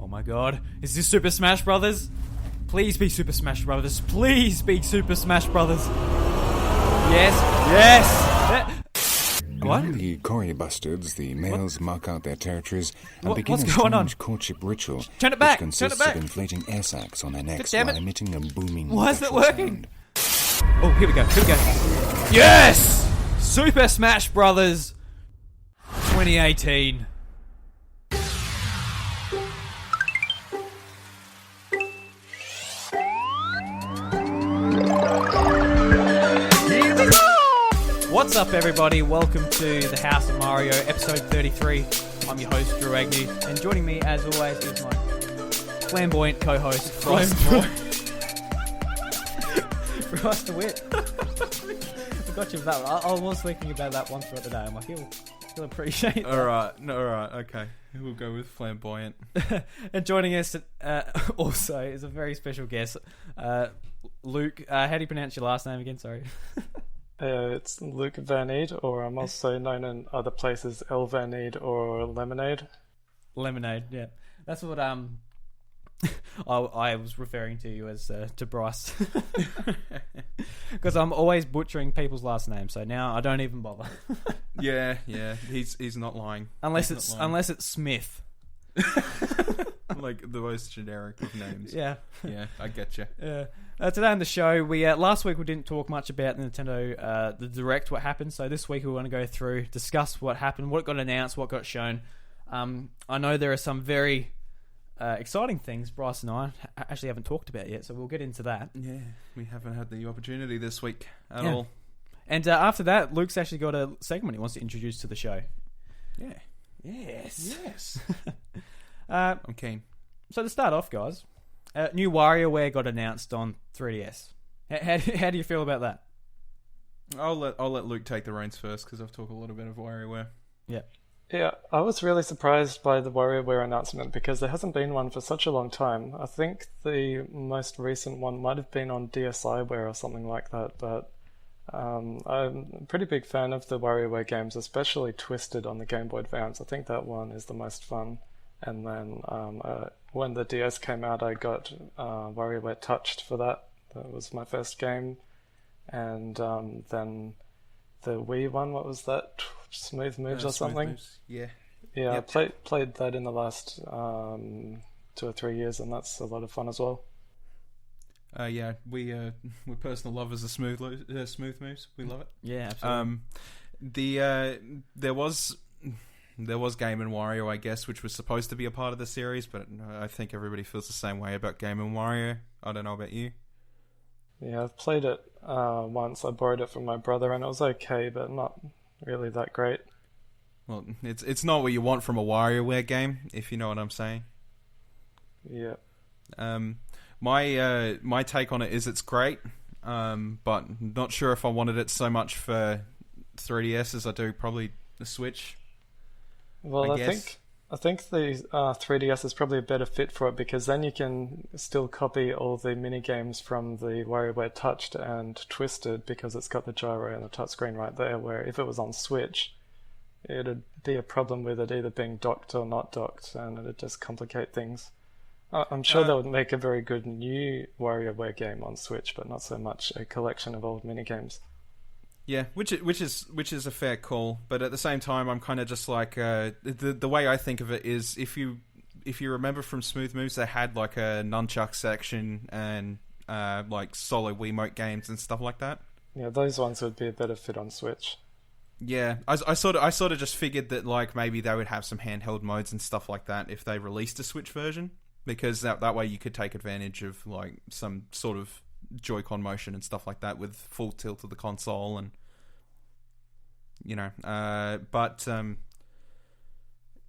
Oh my god. Is this Super Smash Brothers? Please be Super Smash Brothers. Please be Super Smash Brothers. Yes. What? In the Cory Bustards, the males mark out their territories and begin What's a going on? strange courtip ritual Turn it back! which consists Turn it back! of inflating air sacs on their necks damn while it. emitting a booming Why is it guttural working? sound. Oh, here we go. Yes! Super Smash Brothers 2018. What's up, everybody? Welcome to the House of Mario, episode 33. I'm your host, Drew Agnew, and joining me, as always, is my flamboyant co-host, Bryce. Bryce DeWitt. I got you with that one. I was thinking about that one throughout the day. I'm like, he'll appreciate that. Alright, okay. We'll go with flamboyant. And joining us also is a very special guest, Luke. How do you pronounce your last name again? Sorry. It's Luke Van Eed, or I'm also known in other places L Van Eed or Lemonade. Lemonade, yeah. That's what I was referring to you as to Bryce. Because I'm always butchering people's last names, so now I don't even bother. Yeah, he's not lying. Unless it's Smith. Like the most generic of names. Yeah, I get you. Yeah. Today on the show, we last week we didn't talk much about Nintendo, the Direct, what happened. So this week we want to go through, discuss what happened, what got announced, what got shown. I know there are some very exciting things Bryce and I actually haven't talked about yet, so we'll get into that. Yeah, we haven't had the opportunity this week at all. And after that, Luke's actually got a segment he wants to introduce to the show. Yeah. Yes. I'm keen. So to start off, guys, new Wario Ware got announced on 3DS. How do you feel about that? I'll let Luke take the reins first because I've talked a little bit of Wario Ware. Yeah, I was really surprised by the WarioWare announcement because there hasn't been one for such a long time. I think the most recent one might have been on DSiWare or something like that, but I'm a pretty big fan of the WarioWare games, especially Twisted on the Game Boy Advance. I think that one is the most fun. And then when the DS came out, I got WarioWare Touched for that. That was my first game. And then the Wii one, what was that? Smooth Moves or something? Moves. Yeah. Yeah, Yep. I played that in the last 2 or 3 years, and that's a lot of fun as well. We're personal lovers of smooth moves. We love it. Yeah, absolutely. There was Game & Wario, I guess, which was supposed to be a part of the series, but I think everybody feels the same way about Game & Wario. I don't know about you. Yeah, I've played it once. I borrowed it from my brother, and it was okay, but not really that great. Well, it's not what you want from a WarioWare game, if you know what I'm saying. Yeah. My take on it is it's great, but not sure if I wanted it so much for 3DS as I do probably the Switch. Well, I think the 3DS is probably a better fit for it because then you can still copy all the mini games from the WarioWare Touched and Twisted because it's got the gyro and the touchscreen right there. Where if it was on Switch, it'd be a problem with it either being docked or not docked, and it'd just complicate things. I'm sure they would make a very good new WarioWare game on Switch, but not so much a collection of old mini games. Yeah, which is a fair call, but at the same time, I'm kind of just like the way I think of it is if you remember from Smooth Moves, they had like a nunchuck section and like solo Wiimote games and stuff like that. Yeah, those ones would be a better fit on Switch. Yeah, I sort of just figured that like maybe they would have some handheld modes and stuff like that if they released a Switch version, because that way you could take advantage of like some sort of Joy-Con motion and stuff like that with full tilt of the console, and but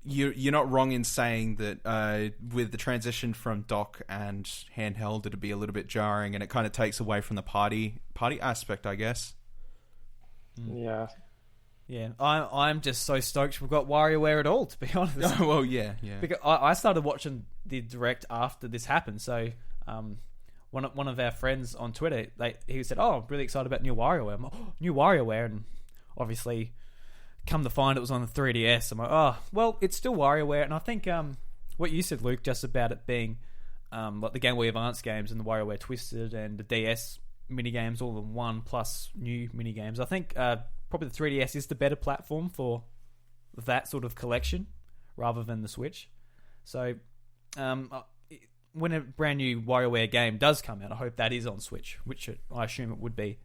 you're not wrong in saying that with the transition from dock and handheld, it'd be a little bit jarring, and it kind of takes away from the party aspect, I guess. Yeah. Yeah, I'm just so stoked we've got WarioWare at all, to be honest. Oh, well, yeah. Because I started watching the Direct after this happened, so one of our friends on Twitter, he said, "Oh, I'm really excited about new WarioWare." I'm like, "Oh, new WarioWare," and obviously, come to find it was on the 3DS. I'm like, "Oh, well, it's still WarioWare," and I think what you said, Luke, just about it being like the Game Boy Advance games and the WarioWare Twisted and the DS minigames all in one, plus new minigames. I think probably the 3DS is the better platform for that sort of collection rather than the Switch. So when a brand new WarioWare game does come out, I hope that is on Switch, which I assume it would be,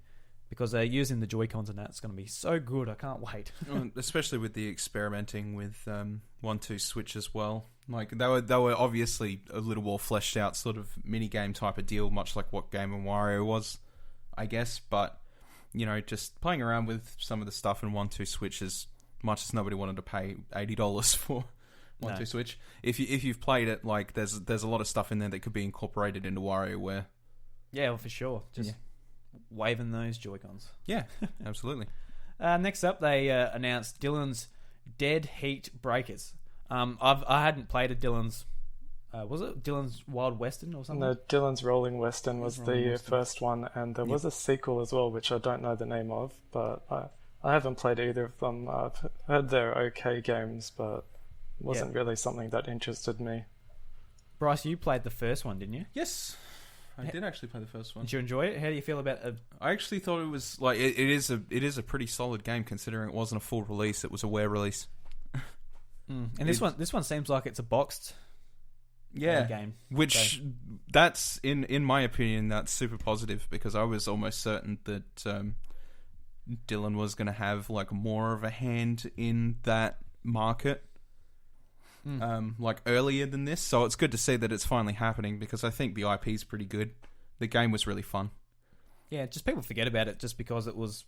because they're using the Joy-Cons and that's going to be so good. I can't wait. Especially with the experimenting with 1-2 Switch as well. Like they were obviously a little more fleshed out sort of mini game type of deal, much like what Game & Wario was, I guess. But you know, just playing around with some of the stuff in 1-2 Switch, as much as nobody wanted to pay $80 for 1-2 Switch. If you've played it, like there's a lot of stuff in there that could be incorporated into WarioWare. Yeah, well, for sure. Just waving those Joy-Cons. Yeah, absolutely. Next up, they announced Dylan's Dead Heat Breakers. I hadn't played a Dylan's. Was it Dylan's Wild Western or something? No, Dylan's Rolling Western was the first one, and there was a sequel as well, which I don't know the name of, but I haven't played either of them. I've heard they're okay games, but wasn't really something that interested me. Bryce, you played the first one, didn't you? Yes, I did actually play the first one. Did you enjoy it? How do you feel about it? I actually thought it was like it is a pretty solid game, considering it wasn't a full release; it was a Ware release. And this one seems like it's a boxed game, which that's in my opinion that's super positive, because I was almost certain that Dylan was going to have like more of a hand in that market. Like earlier than this, so it's good to see that it's finally happening, because I think the IP is pretty good. The game was really fun. Yeah, just people forget about it just because it was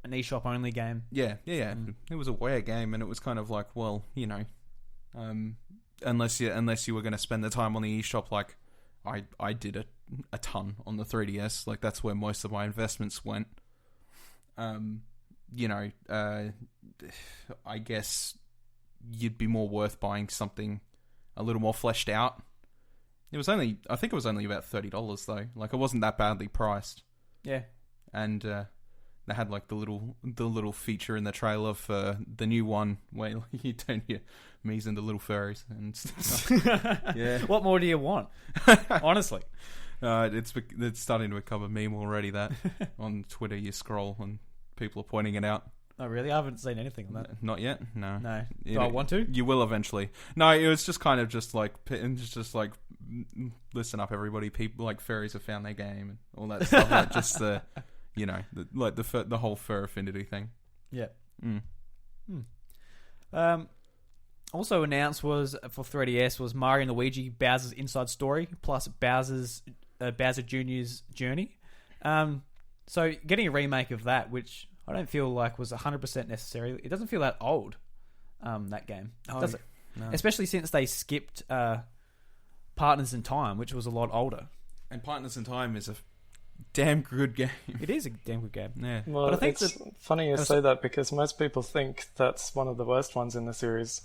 an eShop only game. Yeah. It was a Ware game, and it was kind of like, well, you know, unless you were going to spend the time on the eShop, like I did a ton on the 3DS. Like that's where most of my investments went. You know, I guess you'd be more worth buying something a little more fleshed out. I think it was only about $30 though. Like it wasn't that badly priced. Yeah. And they had like the little feature in the trailer for the new one where you turn your Mii's into little furries and stuff. Yeah. What more do you want? Honestly. It's starting to become a meme already, that on Twitter you scroll and people are pointing it out. Oh, really? I haven't seen anything on that. Not yet? No. No. Do I want to? You will eventually. No, it was just kind of just like listen up, everybody. People like furries have found their game and all that stuff. Like just the, you know, the whole fur affinity thing. Yeah. Also announced was for 3DS was Mario and Luigi Bowser's Inside Story plus Bowser Jr.'s Journey. So getting a remake of that, which I don't feel like was 100% necessary. It doesn't feel that old, that game. Does it? No. Especially since they skipped Partners in Time, which was a lot older. And Partners in Time is a damn good game. It is a damn good game. Yeah. Well, but I think it's funny you say that, because most people think that's one of the worst ones in the series.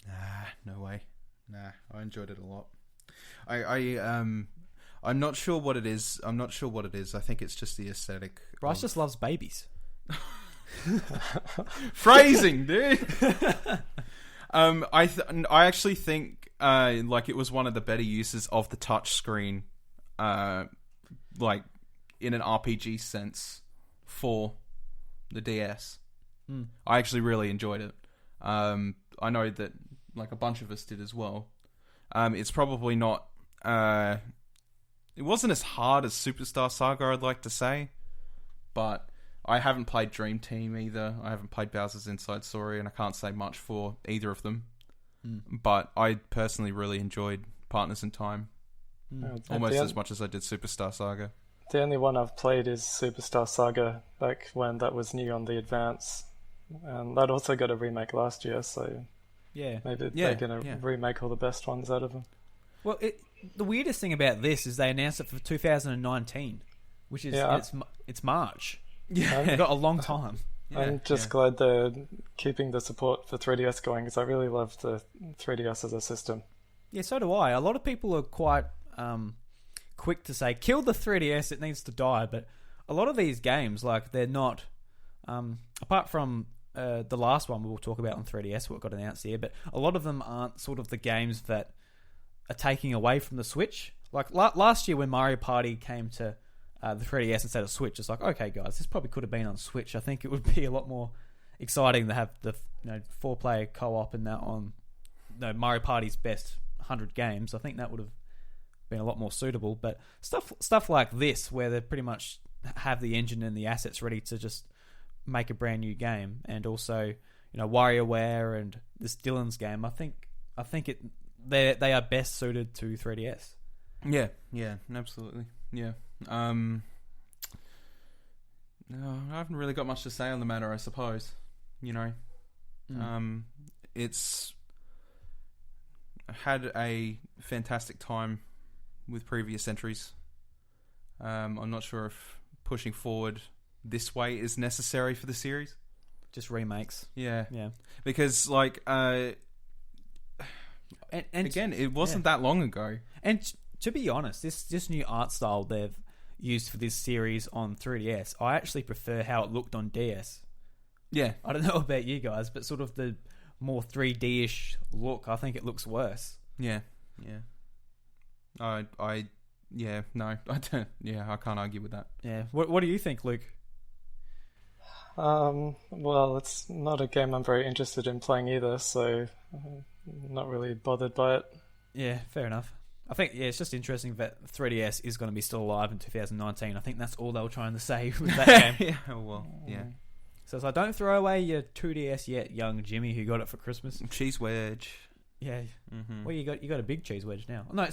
Nah, no way. Nah, I enjoyed it a lot. I'm not sure what it is. I think it's just the aesthetic. Bryce just loves babies. Phrasing, dude. I actually think like it was one of the better uses of the touch screen, like in an RPG sense for the DS. I actually really enjoyed it. I know that like a bunch of us did as well. It's probably not. It wasn't as hard as Superstar Saga, I'd like to say, but I haven't played Dream Team either. I haven't played Bowser's Inside Story, and I can't say much for either of them. But I personally really enjoyed Partners in Time, almost as much as I did Superstar Saga. The only one I've played is Superstar Saga, back when that was new on the Advance, and that also got a remake last year. So yeah, maybe they're gonna remake all the best ones out of them. Well, the weirdest thing about this is they announced it for 2019, which is it's March. Yeah, they've got a long time. I'm just glad they're keeping the support for 3DS going, because I really love the 3DS as a system. Yeah, so do I. A lot of people are quite quick to say, kill the 3DS, it needs to die. But a lot of these games, like, they're not... apart from the last one we'll talk about on 3DS, what got announced here, but a lot of them aren't sort of the games that are taking away from the Switch. Like last year when Mario Party came to the 3DS instead of Switch, it's like, okay, guys, this probably could have been on Switch. I think it would be a lot more exciting to have the 4-player co-op and that on Mario Party's best 100 games. I think that would have been a lot more suitable. But stuff like this, where they pretty much have the engine and the assets ready to just make a brand new game, and also Wario Ware and this Dylan's game, I think they are best suited to 3DS. Yeah, absolutely. Yeah. No, I haven't really got much to say on the matter, I suppose. It's had a fantastic time with previous entries. I'm not sure if pushing forward this way is necessary for the series. Just remakes. Yeah. And Because, again, it wasn't that long ago. And to be honest, this new art style they've used for this series on 3DS, I actually prefer how it looked on DS. Yeah. I don't know about you guys, but sort of the more 3D-ish look, I think it looks worse. Yeah. I don't. Yeah, I can't argue with that. Yeah. What do you think, Luke? Well, it's not a game I'm very interested in playing either, so I'm not really bothered by it. Yeah, fair enough. I think, it's just interesting that 3DS is going to be still alive in 2019. I think that's all they were trying to say with that game. Yeah, well, yeah. So it's like, don't throw away your 2DS yet, young Jimmy who got it for Christmas. Cheese wedge. Yeah. Mm-hmm. Well, you got a big cheese wedge now. No,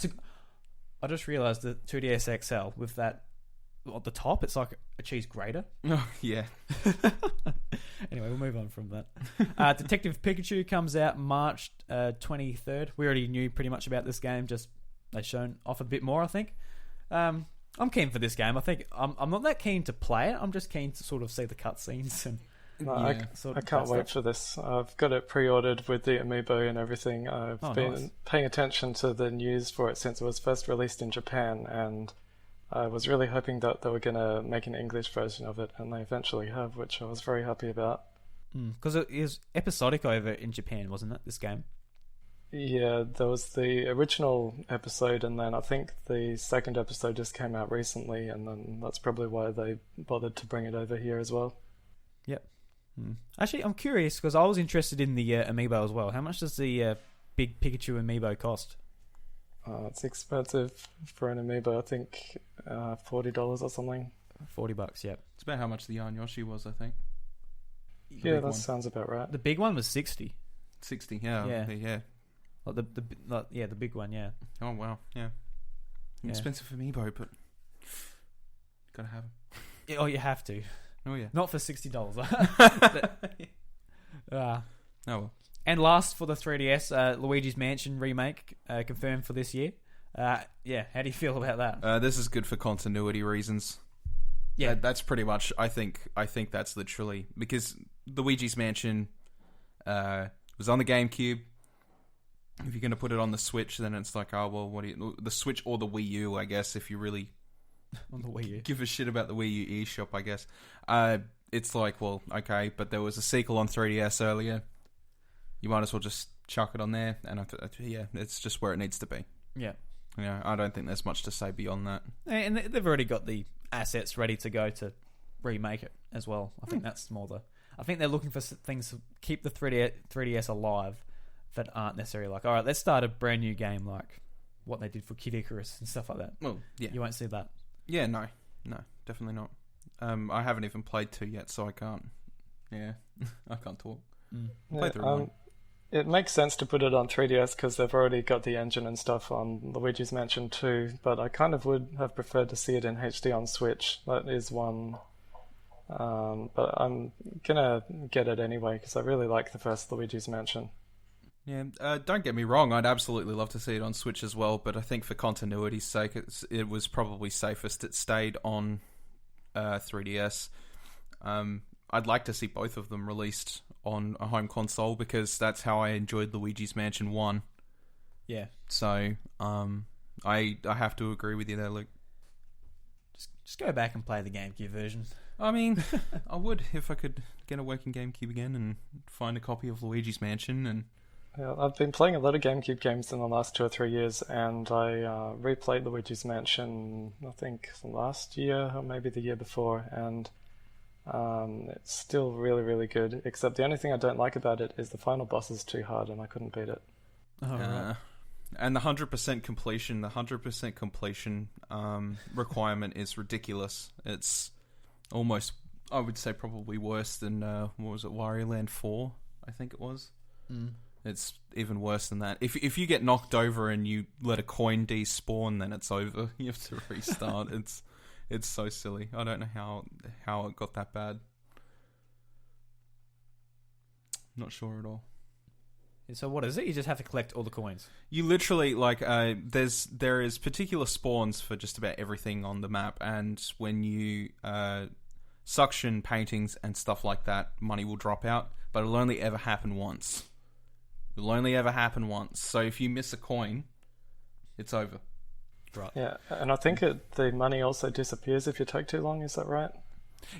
I just realised the 2DS XL with that at the top, it's like a cheese grater. Oh, yeah. Anyway, we'll move on from that. Detective Pikachu comes out March 23rd. We already knew pretty much about this game, just they've shown off a bit more, I think. I'm keen for this game. I think I'm not that keen to play it. I'm just keen to sort of see the cutscenes and I can't wait for this. I've got it pre-ordered with the amiibo and everything. I've been paying attention to the news for it since it was first released in Japan, and I was really hoping that they were going to make an English version of it, and they eventually have, which I was very happy about. Because it is episodic over in Japan, wasn't it, this game? Yeah, there was the original episode, and then I think the second episode just came out recently, and then that's probably why they bothered to bring it over here as well. Yep. Actually, I'm curious, because I was interested in the amiibo as well. How much does the big Pikachu amiibo cost? It's expensive for an amiibo. I think $40 or something. $40, yep. It's about how much the Yarn Yoshi was, I think. Yeah, that sounds about right. The big one was $60. 60, yeah. Like the big one, yeah. Oh wow, yeah. Expensive amiibo, but gotta have them. Yeah, oh, you have to. Oh yeah. Not for $60. Oh well. And last for the 3DS, Luigi's Mansion remake confirmed for this year. Yeah, how do you feel about that? This is good for continuity reasons. Yeah, that's pretty much. I think that's literally because Luigi's Mansion was on the GameCube. If you're going to put it on the Switch, then it's like, oh well, the Switch or the Wii U, I guess. If you really on the Wii U give a shit about the Wii U eShop, I guess. It's like, well, okay, but there was a sequel on 3DS earlier. You might as well just chuck it on there, and it's just where it needs to be. Yeah. I don't think there's much to say beyond that. And they've already got the assets ready to go to remake it as well. I think that's more I think they're looking for things to keep the 3DS alive that aren't necessarily like, all right, let's start a brand new game like what they did for Kid Icarus and stuff like that. Well, yeah. You won't see that. Yeah, no, definitely not. I haven't even played 2 yet, so I can't. Yeah, I can't talk. Play through 1. It makes sense to put it on 3DS because they've already got the engine and stuff on Luigi's Mansion 2, but I kind of would have preferred to see it in HD on Switch. That is one. But I'm gonna get it anyway because I really like the first Luigi's Mansion. Yeah, don't get me wrong, I'd absolutely love to see it on Switch as well, but I think for continuity's sake, it was probably safest it stayed on 3DS. I'd like to see both of them released on a home console because that's how I enjoyed Luigi's Mansion 1. Yeah. So, I have to agree with you there, Luke. Just go back and play the GameCube version. I mean, I would if I could get a working GameCube again and find a copy of Luigi's Mansion and... Yeah, I've been playing a lot of GameCube games in the last 2 or 3 years, and I replayed Luigi's Mansion, I think last year or maybe the year before, and it's still really, really good. Except the only thing I don't like about it is the final boss is too hard, and I couldn't beat it. Oh, right. And the 100% completion requirement is ridiculous. It's almost, I would say, probably worse than what was it, Wario Land 4? I think it was. It's even worse than that. If you get knocked over and you let a coin despawn, then it's over. You have to restart. It's so silly. I don't know how it got that bad. Not sure at all. So what is it? You just have to collect all the coins. You literally there is particular spawns for just about everything on the map, and when you suction paintings and stuff like that, money will drop out, but it'll only ever happen once. So if you miss a coin, it's over. Right. Yeah, and I think the money also disappears if you take too long. Is that right?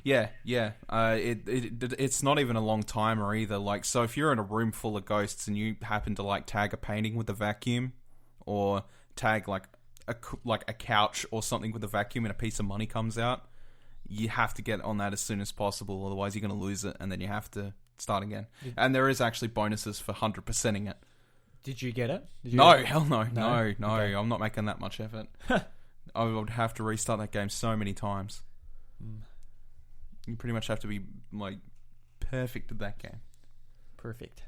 Yeah. It's not even a long timer either. Like, so if you're in a room full of ghosts and you happen to tag a painting with a vacuum, or tag a couch or something with a vacuum, and a piece of money comes out, you have to get on that as soon as possible. Otherwise, you're going to lose it, and then you have to start again. And there is actually bonuses for 100%ing it. Did you get it? Hell no. Okay. I'm not making that much effort. I would have to restart that game so many times. You pretty much have to be perfect at that game. Perfect.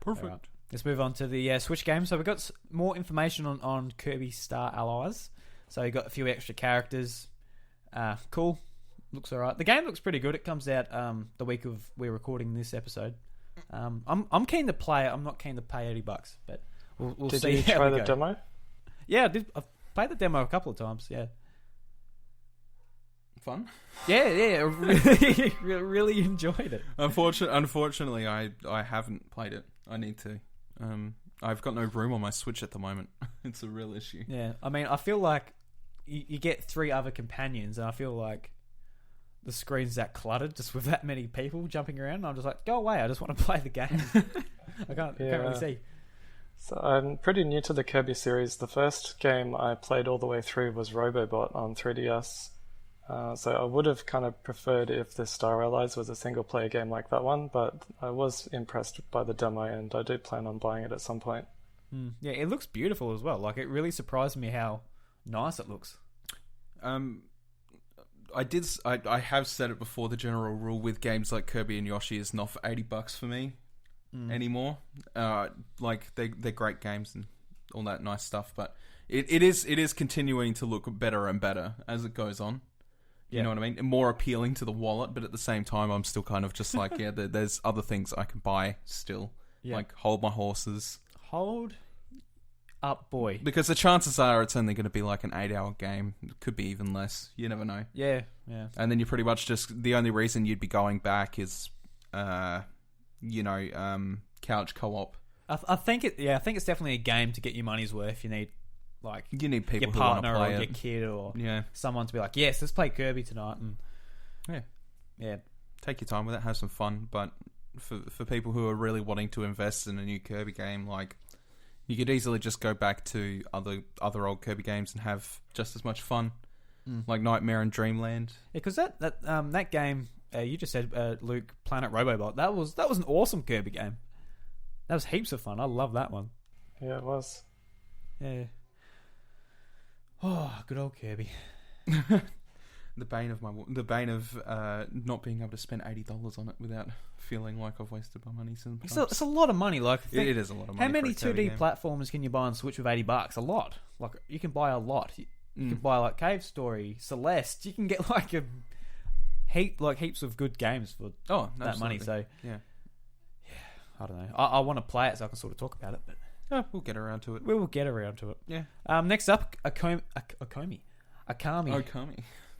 Right. Let's move on to the Switch game. So we've got more information on Kirby Star Allies. So you've got a few extra characters. Cool. Looks alright. The game looks pretty good. It comes out the week of we're recording this episode. I'm keen to play it. I'm not keen to pay $80, but we'll see. Did you try the demo? Yeah, I did. I've played the demo a couple of times. Yeah. Fun? Yeah. Really enjoyed it. Unfortunately, I haven't played it. I need to. I've got no room on my Switch at the moment. It's a real issue. Yeah, I mean, I feel like you get 3 other companions, and I feel like the screen's that cluttered just with that many people jumping around. And I'm just like, go away! I just want to play the game. I can't really see. So I'm pretty new to the Kirby series. The first game I played all the way through was Robobot on 3DS. So I would have kind of preferred if the Star Allies was a single-player game like that one, but I was impressed by the demo, and I do plan on buying it at some point. Yeah, it looks beautiful as well. Like, it really surprised me how nice it looks. I have said it before, the general rule with games like Kirby and Yoshi is not for $80 for me anymore. They're great games and all that nice stuff, but it is continuing to look better and better as it goes on. You know what I mean? More appealing to the wallet, but at the same time, I'm still kind of just like, there's other things I can buy still. Yeah. Like Hold My Horses. Hold up, boy. Because the chances are it's only going to be like an 8-hour game. It could be even less. You never know. Yeah. And then you pretty much just, the only reason you'd be going back is, couch co-op. I think it's definitely a game to get your money's worth. You need people your who want to partner play or it. your kid or someone to be like, yes, let's play Kirby tonight. And take your time with it, have some fun. But for people who are really wanting to invest in a new Kirby game, like, you could easily just go back to other old Kirby games and have just as much fun, like Nightmare and Dreamland. Yeah, because that game you just said, Luke, Planet Robobot, that was an awesome Kirby game. That was heaps of fun. I love that one. Yeah, it was. Yeah. Oh, good old Kirby. The bane of not being able to spend $80 on it without feeling like I've wasted my money. It's a lot of money. Like, it is a lot of money. How many 2D platformers can you buy on Switch with $80? A lot. Like, you can buy a lot. You can buy like Cave Story, Celeste. You can get like heaps of good games for that money. So yeah, I don't know. I want to play it so I can sort of talk about it, but we'll get around to it. We will get around to it. Yeah. Next up, Akami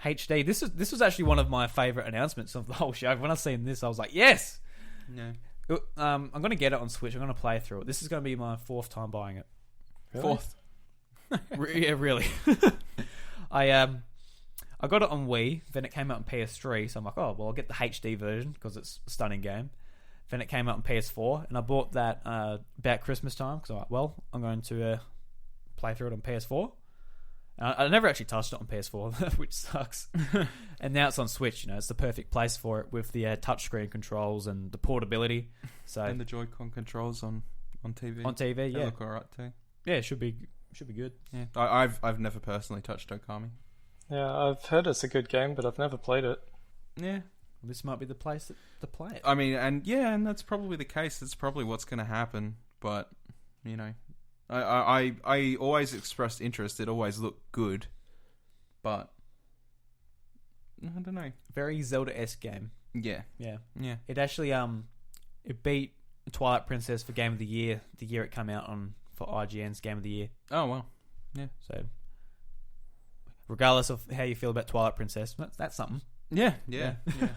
HD. This was actually one of my favourite announcements of the whole show. When I seen this, I was like, yes. No. I'm going to get it on Switch. I'm going to play through it. This is going to be my 4th time buying it. Really? 4th. Yeah, really. I got it on Wii. Then it came out on PS3. So I'm like, oh well, I'll get the HD version because it's a stunning game. Then it came out on PS4, and I bought that about Christmas time because I'm like, well, I'm going to play through it on PS4. I never actually touched it on PS4, which sucks. And now it's on Switch. It's the perfect place for it with the touchscreen controls and the portability. So and the Joy-Con controls on TV. On TV, They yeah, look alright too. yeah, it should be good. Yeah, I've never personally touched Okami. Yeah, I've heard it's a good game, but I've never played it. Yeah, This might be the place to play it. I mean, and that's probably the case. That's probably what's going to happen. But I always expressed interest. It always looked good, but I don't know. Very Zelda-esque game. Yeah. Yeah. It It actually it beat Twilight Princess for Game of the Year the year it came out on for IGN's Game of the Year. Oh well. Yeah. So regardless of how you feel about Twilight Princess, that's something. Yeah.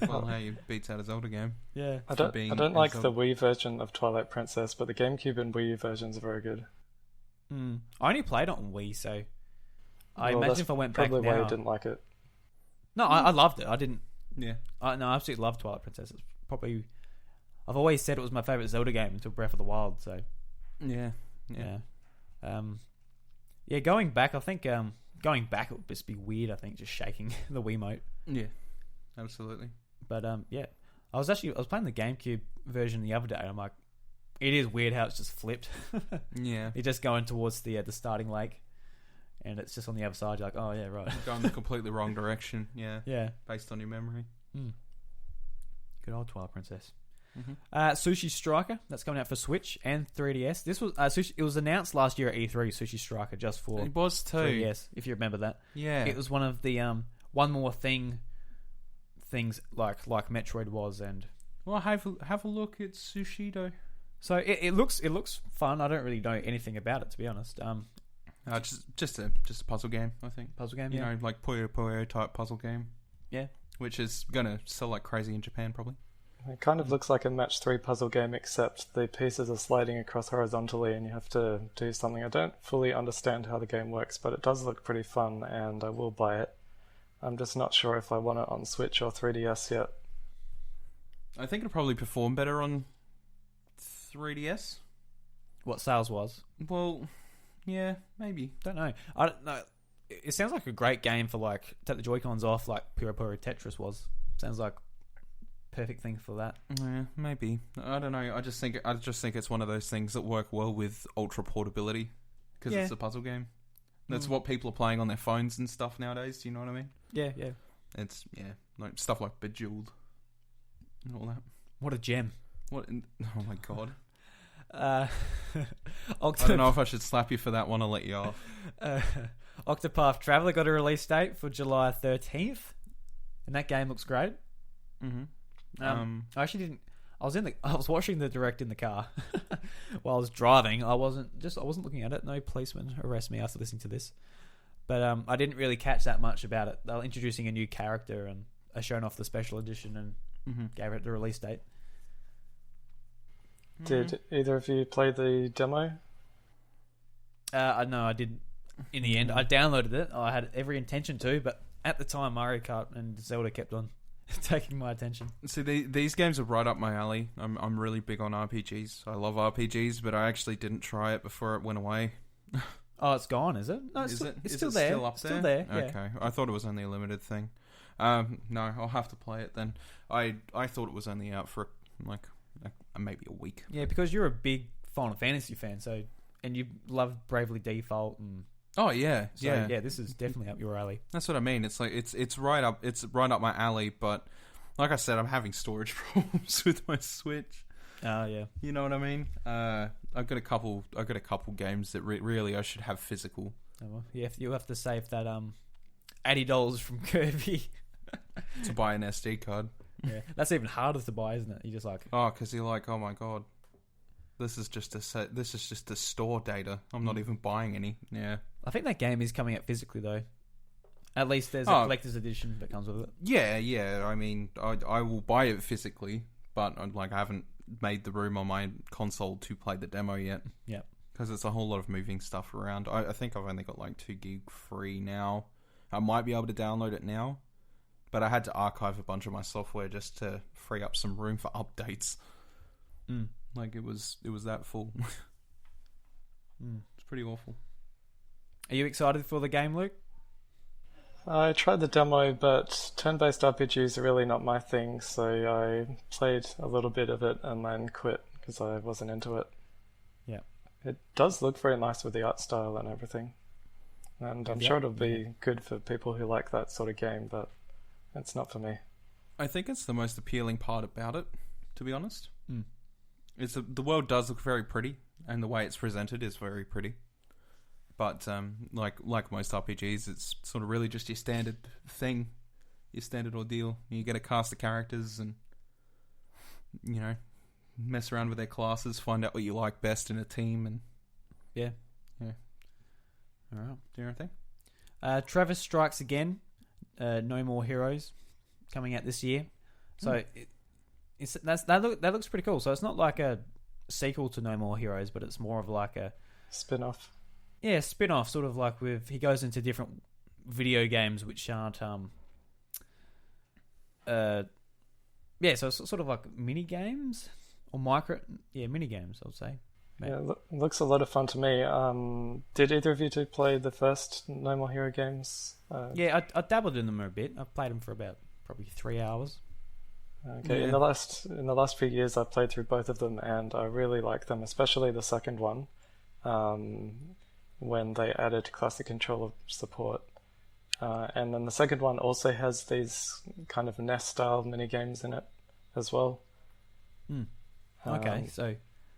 Well, how you beats out a Zelda game? Yeah. I don't like the Wii version of Twilight Princess, but the GameCube and Wii versions are very good. I only played it on Wii, so I Well, imagine that's if I went back probably why now. you didn't like it. No, I loved it. I didn't. Yeah. I absolutely loved Twilight Princess. It's probably. I've always said it was my favorite Zelda game until Breath of the Wild. So Yeah. Going back, I think going back it would just be weird. I think just shaking the Wiimote. Yeah. Absolutely. But I was playing the GameCube version the other day. And I'm like, it is weird how it's just flipped. Yeah. You're just going towards the starting lake, and it's just on the other side. You're like, oh yeah, right. Going the completely wrong direction. Yeah. Yeah. Based on your memory. Good old Twilight Princess. Mm-hmm. Sushi Striker, that's coming out for Switch and 3DS. This was it was announced last year at E3. Sushi Striker just for It was too. 3DS, if you remember that. Yeah. It was one of the one more things like Metroid was, and Well, have a look at Sushido. so it looks fun. I don't really know anything about it, to be honest. Just a puzzle game, I think. Puzzle game, You know, like Puyo Puyo type puzzle game. Yeah. Which is gonna sell like crazy in Japan, probably. It kind of looks like a match 3 puzzle game, except the pieces are sliding across horizontally and you have to do something. I don't fully understand how the game works, but it does look pretty fun and I will buy it. I'm just not sure if I want it on Switch or 3DS yet. I think it'll probably perform better on 3DS. What sales was? Well, yeah, maybe. Don't know. I don't know. It sounds like a great game for like take the Joy-Cons off, like Puro Puro Tetris was. Sounds like perfect thing for that. Yeah, maybe. I don't know. I just think it's one of those things that work well with ultra portability because Yeah. it's a puzzle game. That's what people are playing on their phones and stuff nowadays. Do you know what I mean? Yeah. It's like stuff like Bejeweled and all that. What a gem. Oh my god. Uh, I don't know if I should slap you for that one or let you off. Octopath Traveler got a release date for July 13th, and that game looks great. Mm-hmm. I actually didn't. I was watching the direct in the car while I was driving. I wasn't looking at it. No policeman arrest me after listening to this. But I didn't really catch that much about it. They were introducing a new character and showing off the special edition and gave it the release date. Did either of you play the demo? No, I didn't. In the end, I downloaded it. I had every intention to, but at the time, Mario Kart and Zelda kept on taking my attention. See, these games are right up my alley. I'm really big on RPGs. I love RPGs, but I actually didn't try it before it went away. Oh, it's gone, is it? No, it's still there. Still up Still there. Yeah. Okay, I thought it was only a limited thing. No, I'll have to play it then. I thought it was only out for like maybe a week. Yeah, because you're a big Final Fantasy fan, and you love Bravely Default, and Oh yeah, yeah, this is definitely up your alley. That's what I mean. It's like it's right up my alley. But like I said, I'm having storage problems with my Switch. Yeah. You know what I mean? I've got a couple games that really I should have physical. Oh, well, you have to save that $80 from Kirby to buy an SD card. Yeah, that's even harder to buy, isn't it? You just like because you're like, oh my god, this is just a store data. I'm not even buying any. Yeah, I think that game is coming out physically though. At least there's a collector's edition that comes with it. Yeah. I mean, I will buy it physically, but I haven't made the room on my console to play the demo yet. Yeah, because it's a whole lot of moving stuff around. I think I've only got like 2 gig free now. I might be able to download it now, but I had to archive a bunch of my software just to free up some room for updates. Like it was that full. It's pretty awful. Are you excited for the game, Luke? I tried the demo, but turn-based RPGs are really not my thing, so I played a little bit of it and then quit because I wasn't into it. Yeah. It does look very nice with the art style and everything, and I'm sure it'll be good for people who like that sort of game, but it's not for me. I think it's the most appealing part about it, to be honest. The world does look very pretty, and the way it's presented is very pretty. But like most RPGs, it's sort of really just your standard thing, your standard ordeal. You get a cast of characters and, you know, mess around with their classes, find out what you like best in a team, and yeah. All right, do your own thing. Travis Strikes Again, No More Heroes, coming out this year. So that looks pretty cool. So it's not like a sequel to No More Heroes, but it's more of like a spin-off. Yeah, spin-off, sort of like he goes into different video games which aren't so it's sort of like mini games or mini games, I would say. Yeah, it looks a lot of fun to me. Did either of you two play the first No More Hero games? Yeah, I dabbled in them a bit. I've played them for about probably 3 hours. Okay, in the last few years, I've played through both of them, and I really like them, especially the second one, when they added classic controller support. And then the second one also has these kind of NES-style mini-games in it as well. Okay, so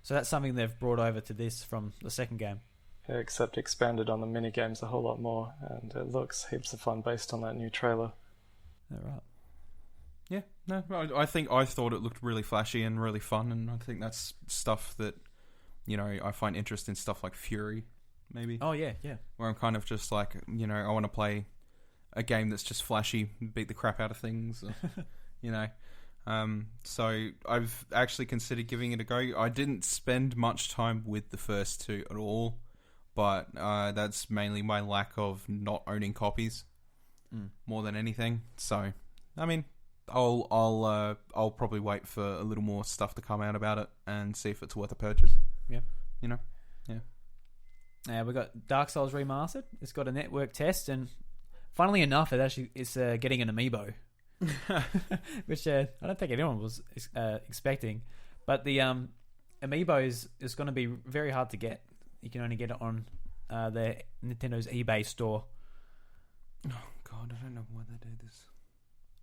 that's something they've brought over to this from the second game. Except expanded on the mini-games a whole lot more, and it looks heaps of fun based on that new trailer. All right. Yeah, no, I thought it looked really flashy and really fun, and I think that's stuff that, you know, I find interest in stuff like Fury, maybe. Oh, yeah. Where I'm kind of just like, you know, I want to play a game that's just flashy, beat the crap out of things, you know. So I've actually considered giving it a go. I didn't spend much time with the first two at all, but that's mainly my lack of not owning copies more than anything. So, I mean, I'll probably wait for a little more stuff to come out about it and see if it's worth a purchase. Yeah. You know? Yeah. We got Dark Souls Remastered. It's got a network test, and funnily enough, it's getting an amiibo. Which I don't think anyone was expecting. But the amiibo is going to be very hard to get. You can only get it on Nintendo's eBay store. Oh, God, I don't know why they do this.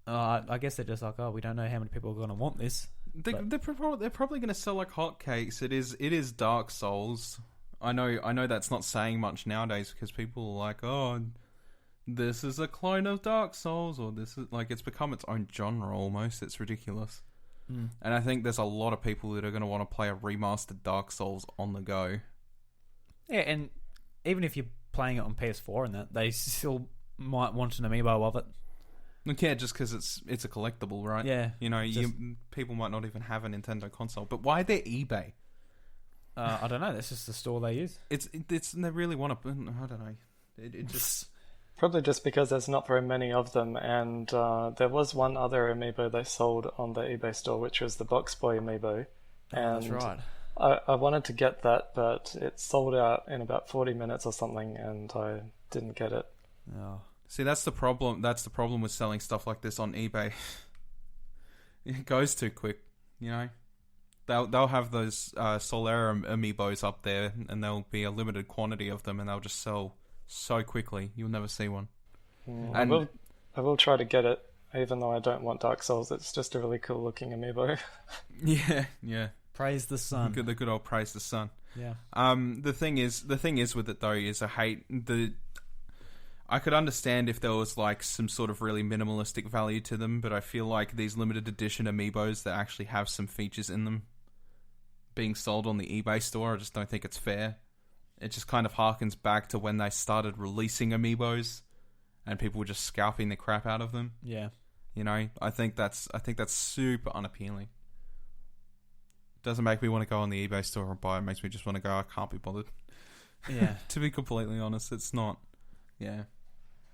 I guess they're just like, we don't know how many people are going to want this. They're probably going to sell like hotcakes. It is Dark Souls. I know that's not saying much nowadays because people are like, oh, this is a clone of Dark Souls, or this is like, it's become its own genre almost. It's ridiculous. And I think there's a lot of people that are going to want to play a remastered Dark Souls on the go. Yeah, and even if you're playing it on PS4 and that, they still might want an amiibo of it. Yeah, just because it's a collectible, right? Yeah. You know, people might not even have a Nintendo console. But why their eBay? I don't know. That's just the store they use. It's they really want to. I don't know. It just probably just because there's not very many of them, and there was one other amiibo they sold on the eBay store, which was the Box Boy amiibo. And that's right. I wanted to get that, but it sold out in about 40 minutes or something, and I didn't get it. Oh. See, that's the problem. That's the problem with selling stuff like this on eBay. It goes too quick, you know. They'll have those Solera amiibos up there, and there'll be a limited quantity of them, and they'll just sell so quickly. You'll never see one. And I will try to get it, even though I don't want Dark Souls. It's just a really cool looking amiibo. Yeah. Praise the sun. The good old praise the sun. Yeah. The thing is with it though is I could understand if there was like some sort of really minimalistic value to them, but I feel like these limited edition amiibos that actually have some features in them being sold on the eBay store, I just don't think it's fair. It just kind of harkens back to when they started releasing amiibos and people were just scalping the crap out of them. Yeah. You know, I think that's super unappealing. Doesn't make me want to go on the eBay store and buy it. It makes me just want to go, I can't be bothered. Yeah. To be completely honest, it's not. Yeah.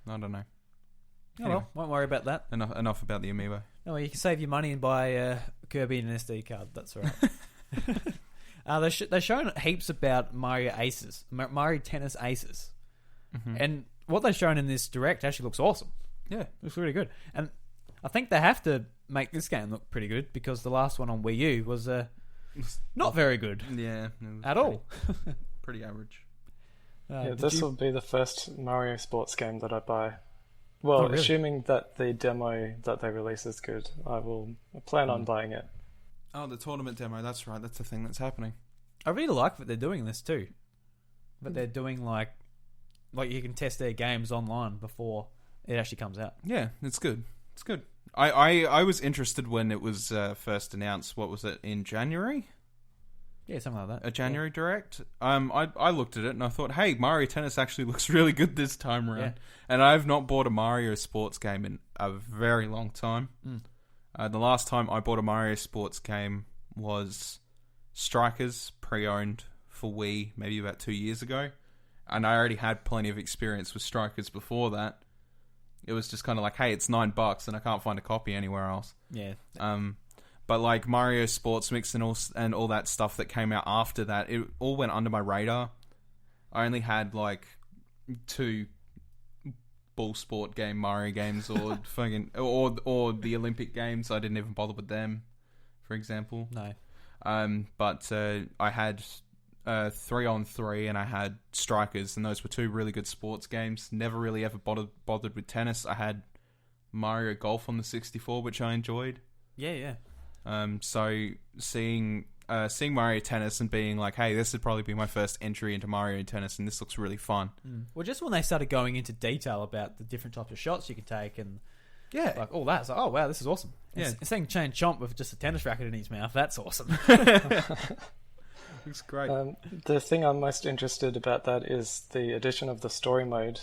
I don't know. Oh, well, won't worry about that. Enough about the amiibo. Oh, well, you can save your money and buy Kirby and an SD card. That's all right. They've shown heaps about Mario Aces, Mario Tennis Aces, and what they've shown in this direct actually looks awesome. Yeah, looks really good, and I think they have to make this game look pretty good because the last one on Wii U was not very good. Yeah, at all. Pretty average. This will be the first Mario sports game that I buy. Well, really? Assuming that the demo that they release is good, I plan on buying it. Oh, the tournament demo, that's right. That's the thing that's happening. I really like that they're doing this too. But they're doing like you can test their games online before it actually comes out. Yeah, it's good. It's good. I was interested when it was first announced. What was it, in January? Yeah, something like that. A January Direct. I looked at it and I thought, hey, Mario Tennis actually looks really good this time around. Yeah. And I've not bought a Mario sports game in a very long time. The last time I bought a Mario sports game was Strikers, pre-owned for Wii, maybe about 2 years ago. And I already had plenty of experience with Strikers before that. It was just kind of like, hey, it's $9 and I can't find a copy anywhere else. Yeah. But like Mario Sports Mix and all that stuff that came out after that, it all went under my radar. I only had like 2 ball sport game Mario games, or fucking or the Olympic games. I didn't even bother with them, for example. No. But I had 3-on-3 and I had Strikers, and those were 2 really good sports games. Never really ever bothered with tennis. I had Mario Golf on the 64, which I enjoyed. Yeah. So seeing Mario Tennis and being like, hey, this would probably be my first entry into Mario Tennis, and this looks really fun. Well, just when they started going into detail about the different types of shots you can take and like all that, it's like, oh wow, this is awesome. And seeing Chain Chomp with just a tennis racket in his mouth, that's awesome. Looks great. The thing I'm most interested about that is the addition of the story mode,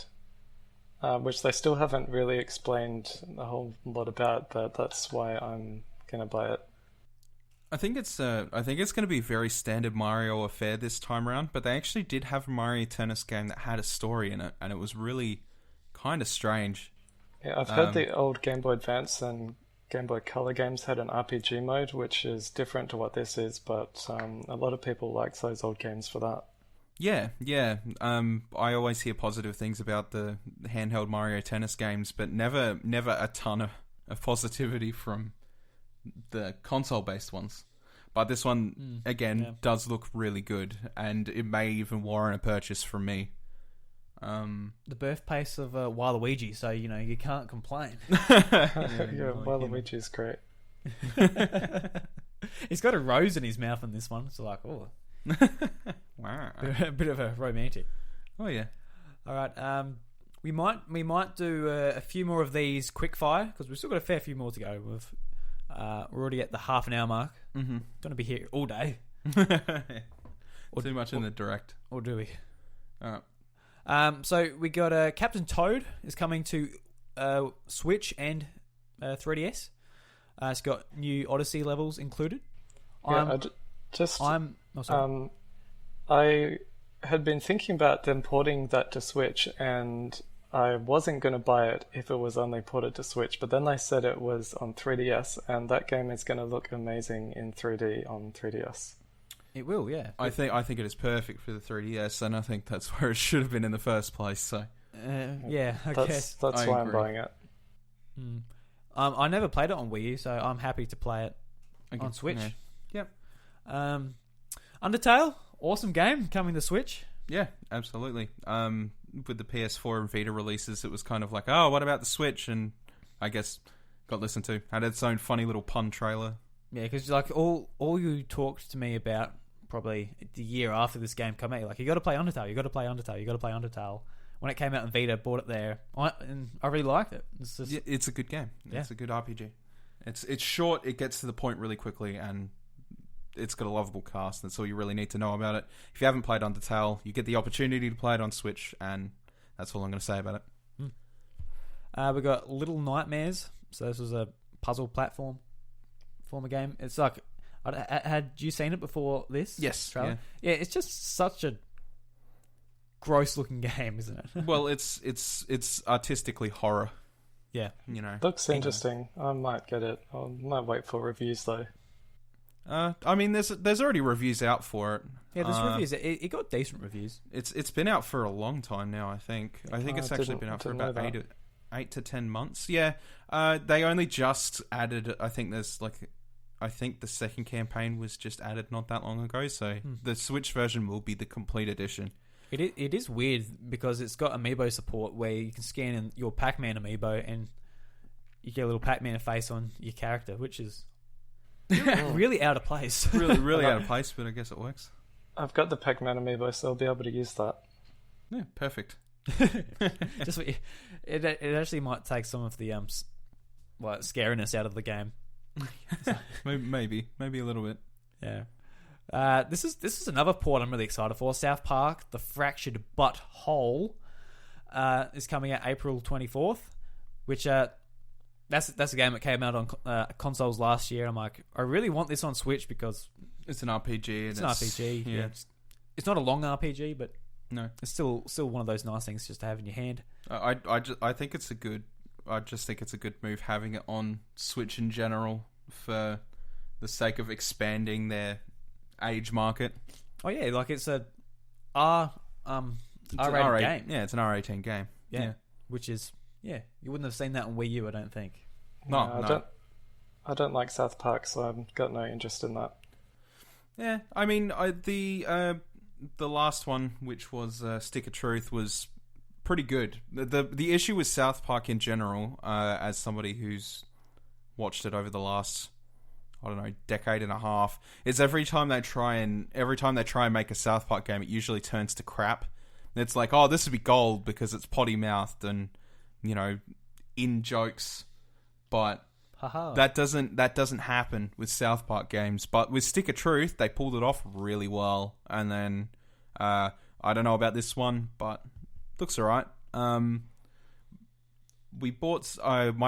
which they still haven't really explained a whole lot about, but that's why I'm gonna buy it. I think it's going to be a very standard Mario affair this time around, but they actually did have a Mario Tennis game that had a story in it, and it was really kind of strange. Yeah, I've heard the old Game Boy Advance and Game Boy Color games had an RPG mode, which is different to what this is, but a lot of people like those old games for that. Yeah. I always hear positive things about the handheld Mario Tennis games, but never a ton of positivity from the console-based ones. But this one, does look really good, and it may even warrant a purchase from me. The birthplace of Waluigi, so you can't complain. Waluigi is great. He's got a rose in his mouth in this one, so like, oh, wow, a bit of a romantic. Oh yeah. All right, we might do a few more of these quick fire because we've still got a fair few more to go. We're already at the half an hour mark. Don't want to be here all day. Too much in the direct. Or do we? All right. So we got Captain Toad is coming to Switch and 3DS. It's got new Odyssey levels included. I had been thinking about them porting that to Switch, and I wasn't going to buy it if it was only ported to Switch, but then they said it was on 3DS, and that game is going to look amazing in 3D on 3DS. It will, yeah. I think it is perfect for the 3DS, and I think that's where it should have been in the first place. So, I guess that's why I'm buying it. I never played it on Wii U, so I'm happy to play it on Switch. Yeah. Yep. Undertale, awesome game coming to Switch. Yeah, absolutely. With the PS4 and Vita releases, it was kind of like, oh, what about the Switch? And I guess got listened to. Had its own funny little pun trailer. Yeah, because like all you talked to me about probably the year after this game came out, like you got to play Undertale, you got to play Undertale, you got to play Undertale. When it came out in Vita, bought it there, and I really liked it. It's a good game. Yeah. It's a good RPG. It's short. It gets to the point really quickly, and it's got a lovable cast. That's all you really need to know about it. If you haven't played Undertale, you get the opportunity to play it on Switch, and that's all I'm going to say about it. We got Little Nightmares. So this was a puzzle former game. It's like, had you seen it before this? Yes. Trailer? Yeah. It's just such a gross looking game, isn't it? Well, it's artistically horror. Yeah. Looks interesting. I might get it. I might wait for reviews though. I mean, there's already reviews out for it. Yeah, there's reviews. It got decent reviews. It's been out for a long time now. I think it's actually been out for about 8 to 10 months. Yeah, they only just added. I think the second campaign was just added not that long ago. So the Switch version will be the complete edition. It is weird because it's got amiibo support where you can scan in your Pac-Man amiibo and you get a little Pac-Man face on your character, which is really out of place. really out of place, but I guess it works. I've got the Pac-Man amiibo, so I'll be able to use that. Yeah, perfect. Just it actually might take some of the scariness out of the game. maybe a little bit. Yeah. This is another port I'm really excited for. South Park: The Fractured But Whole is coming out April 24th, which that's a game that came out on consoles last year. I'm like, I really want this on Switch because it's an RPG. It's an RPG. Yeah. It's not a long RPG, but no, it's still one of those nice things just to have in your hand. I think it's a good. I just think it's a good move having it on Switch in general for the sake of expanding their age market. Oh yeah, like it's a R-rated game. Yeah, it's an R18 game. Yeah. Which is you wouldn't have seen that on Wii U, I don't think. No. I don't like South Park, so I've got no interest in that. Yeah, I mean, the last one, which was Stick of Truth, was pretty good. The issue with South Park in general, as somebody who's watched it over the last, I don't know, decade and a half, is every time they try and make a South Park game, it usually turns to crap. It's like, oh, this would be gold because it's potty mouthed and, you know, in jokes, but that doesn't happen with South Park games. But with Stick of Truth, they pulled it off really well. And then I don't know about this one, but looks alright. My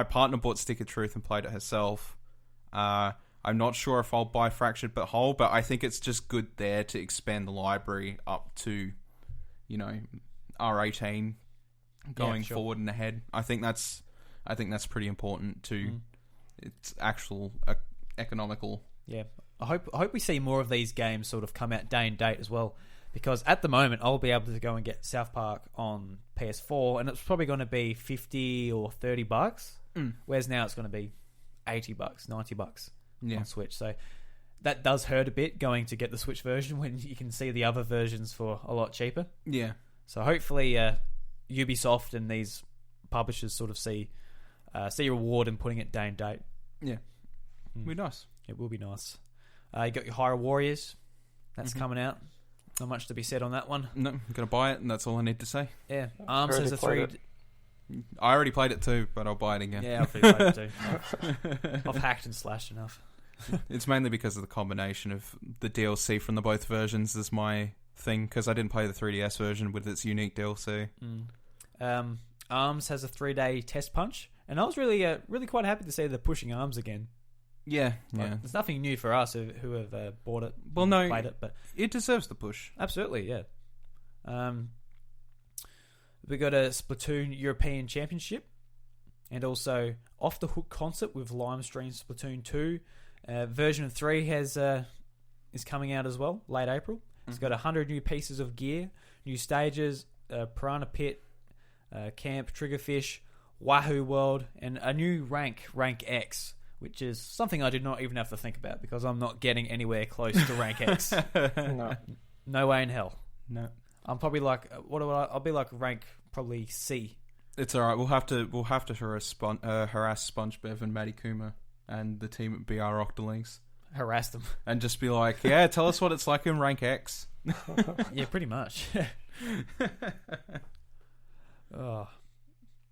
partner bought Stick of Truth and played it herself. I'm not sure if I'll buy Fractured But Whole, but I think it's just good there to expand the library up to, you know, R18 going forward and ahead. I think that's pretty important to its actual economical. Yeah, I hope we see more of these games sort of come out day and date as well, because at the moment I'll be able to go and get South Park on PS4 and it's probably going to be $50 or $30, whereas now it's going to be $80, $90 on Switch. So that does hurt a bit going to get the Switch version when you can see the other versions for a lot cheaper. Yeah. So hopefully Ubisoft and these publishers sort of see a reward in putting it day and date. Yeah. It'll be nice. It will be nice. You got your Hyrule Warriors. That's coming out. Not much to be said on that one. No, I'm going to buy it and that's all I need to say. Yeah. ARMS has a 3... I already played it too, but I'll buy it again. Yeah, I've played it too. I've hacked and slashed enough. It's mainly because of the combination of the DLC from the both versions is my thing, because I didn't play the 3DS version with its unique DLC. ARMS has a 3-day test punch, and I was really quite happy to see they're pushing ARMS again. Yeah, like, there's nothing new for us who have bought it, played it, but it deserves the push. Absolutely, yeah. We got a Splatoon European Championship, and also Off the Hook concert with Limestream Splatoon 2. Version 3 is coming out as well, late April. It's got 100 new pieces of gear, new stages, Piranha Pit, Camp, Triggerfish, Wahoo World, and a new rank X, which is something I did not even have to think about because I'm not getting anywhere close to rank X. No way in hell. No. I'm probably like, I'll be like rank probably C. It's all right. We'll have to harass SpongeBob and Matty Kuma and the team at BR Octolinks. Harass them and just be like, yeah, tell us what it's like in rank X. Yeah, pretty much. Oh,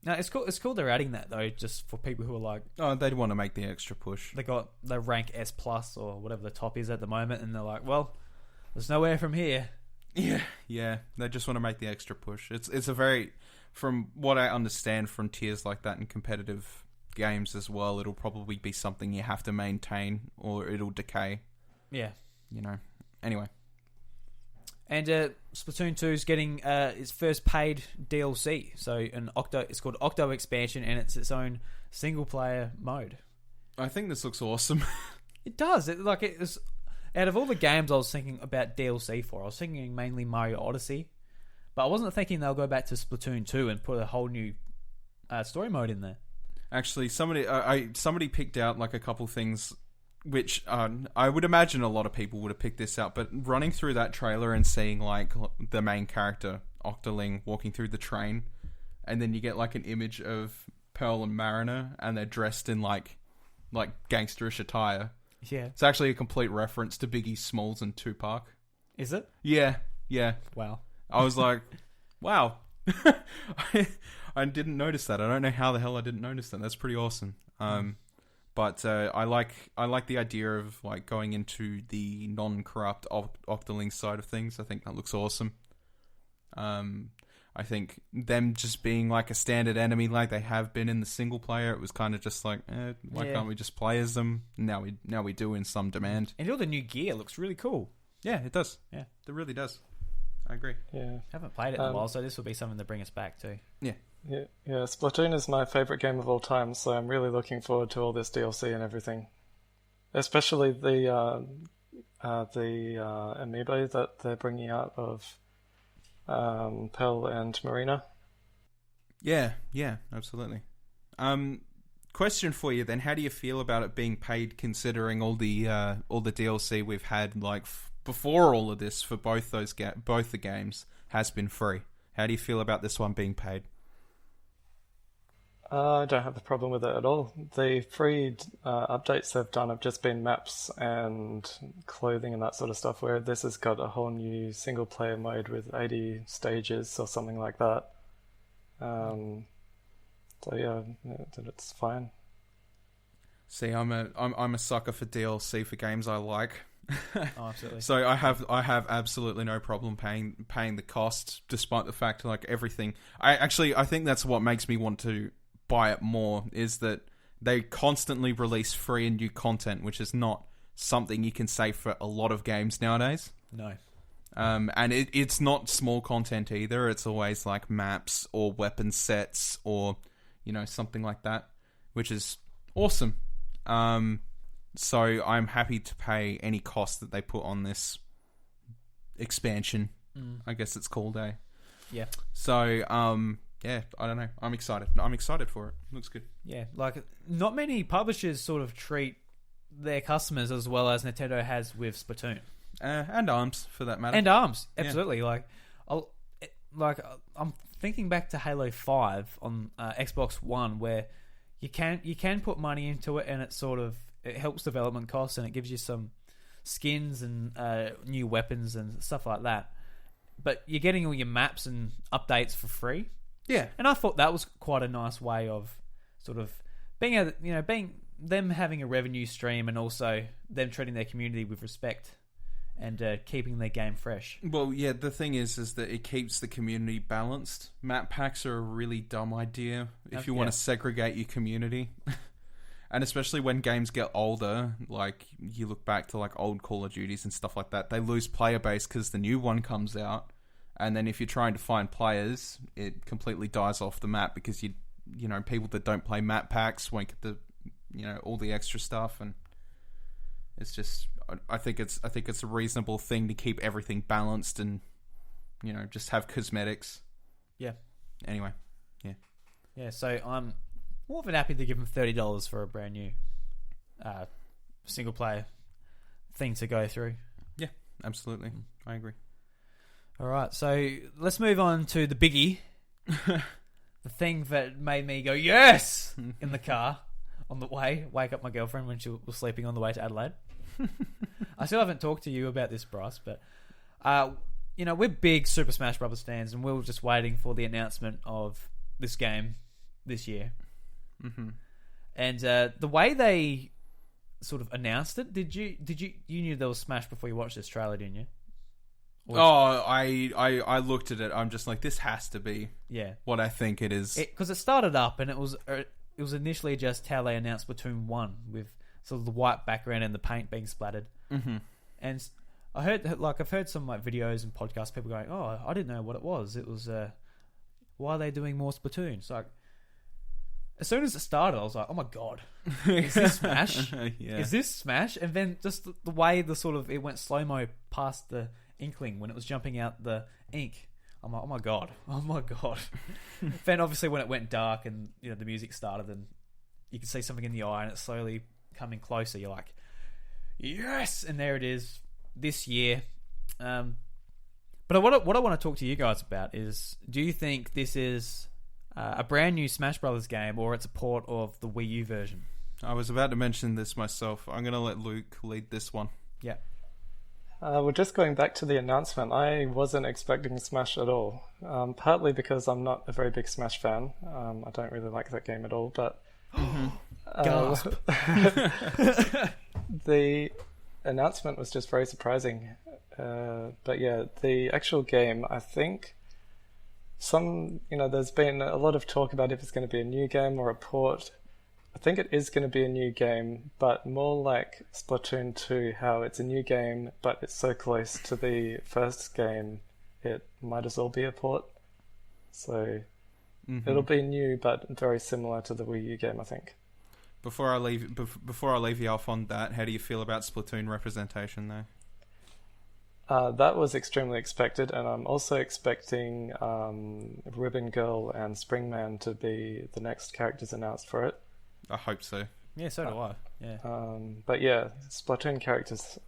no, it's cool. It's cool they're adding that though, just for people who are like, oh, they want to make the extra push. They got the rank S plus or whatever the top is at the moment, and they're like, well, there's nowhere from here. Yeah. They just want to make the extra push. It's a very, from what I understand from tiers like that in competitive games as well, it'll probably be something you have to maintain or it'll decay. Yeah. You know. Anyway. And Splatoon 2 is getting its first paid DLC. So it's called Octo Expansion, and it's its own single player mode. I think this looks awesome. It does. Out of all the games I was thinking about DLC for, I was thinking mainly Mario Odyssey, but I wasn't thinking they'll go back to Splatoon 2 and put a whole new story mode in there. Actually, somebody picked out like a couple things, which I would imagine a lot of people would have picked this out. But running through that trailer and seeing like the main character Octoling walking through the train, and then you get like an image of Pearl and Mariner, and they're dressed in like gangsterish attire. Yeah, it's actually a complete reference to Biggie Smalls and Tupac. Is it? Yeah. Wow. I was like, wow. I didn't notice that. I don't know how the hell I didn't notice that. That's pretty awesome. But I like the idea of like going into the non-corrupt Octoling side of things. I think that looks awesome. I think them just being like a standard enemy like they have been in the single player, it was kind of just like, why can't we just play as them? Now we do in some demand. And all the new gear looks really cool. Yeah, it does. Yeah, it really does. I agree. Yeah, haven't played it in a while, so this will be something to bring us back to. Yeah. Yeah. Splatoon is my favorite game of all time, so I'm really looking forward to all this DLC and everything. Especially the amiibo that they're bringing out of Pearl and Marina. Yeah, absolutely. Question for you then: how do you feel about it being paid, considering all the DLC we've had like before all of this for both the games has been free? How do you feel about this one being paid? I don't have a problem with it at all. The free updates they've done have just been maps and clothing and that sort of stuff, where this has got a whole new single-player mode with 80 stages or something like that. So yeah, it's fine. See, I'm a sucker for DLC for games I like. Oh, absolutely. So I have absolutely no problem paying the cost, despite the fact like everything. I think that's what makes me want to buy it more, is that they constantly release free and new content, which is not something you can say for a lot of games nowadays. No. And it's not small content either. It's always like maps or weapon sets or, something like that, which is awesome. So I'm happy to pay any cost that they put on this expansion. I guess it's called, eh? Yeah. So, yeah, I don't know. I'm excited. I'm excited for it. Looks good. Yeah, like not many publishers sort of treat their customers as well as Nintendo has with Splatoon. And ARMS, for that matter. And ARMS, absolutely. Yeah. I'm thinking back to Halo 5 on Xbox One, where you can put money into it, and it helps development costs, and it gives you some skins and new weapons and stuff like that. But you're getting all your maps and updates for free. Yeah, and I thought that was quite a nice way of sort of being them having a revenue stream, and also them treating their community with respect and keeping their game fresh. Well, yeah, the thing is that it keeps the community balanced. Map packs are a really dumb idea if you want to segregate your community. And especially when games get older, like you look back to like old Call of Duties and stuff like that, they lose player base because the new one comes out. And then if you're trying to find players, it completely dies off the map because people that don't play map packs won't get the all the extra stuff, and it's just I think it's a reasonable thing to keep everything balanced and just have cosmetics. Yeah. Anyway, yeah. Yeah, so I'm more than happy to give them $30 for a brand new single player thing to go through. Yeah, absolutely. I agree. All right, so let's move on to the biggie. The thing that made me go, yes, in the car on the way, wake up my girlfriend when she was sleeping on the way to Adelaide. I still haven't talked to you about this, Bryce, but we're big Super Smash Bros. Fans, and we were just waiting for the announcement of this game this year. Mm-hmm. And the way they sort of announced it, you knew there was Smash before you watched this trailer, didn't you? I looked at it. I'm just like, this has to be what I think it is. Because it started up, and it was initially just how they announced Splatoon 1 with sort of the white background and the paint being splattered. Mm-hmm. And I've heard some videos and podcasts, people going, "Oh, I didn't know what it was. It was why are they doing more Splatoon?" So as soon as it started, I was like, oh my god, is this Smash? Yeah. Is this Smash? And then just the way it went slow-mo past the inkling when it was jumping out the ink. I'm like, oh my god. Then obviously when it went dark and the music started and you could see something in the eye and it's slowly coming closer, you're like, yes! And there it is, this year. But what I want to talk to you guys about is, do you think this is a brand new Smash Brothers game, or it's a port of the Wii U version? I was about to mention this myself. I'm going to let Luke lead this one. Yeah. Well, just going back to the announcement, I wasn't expecting Smash at all. Partly because I'm not a very big Smash fan. I don't really like that game at all, but... Gasp. The announcement was just very surprising. But yeah, the actual game, I think... there's been a lot of talk about if it's going to be a new game or a port. I think it is going to be a new game, but more like Splatoon 2, how it's a new game, but it's so close to the first game, it might as well be a port. So it'll be new, but very similar to the Wii U game, I think. Before I leave you off on that, how do you feel about Splatoon representation, though? That was extremely expected, and I'm also expecting Ribbon Girl and Springman to be the next characters announced for it. I hope so. Yeah, so do I. Yeah. But yeah, Splatoon characters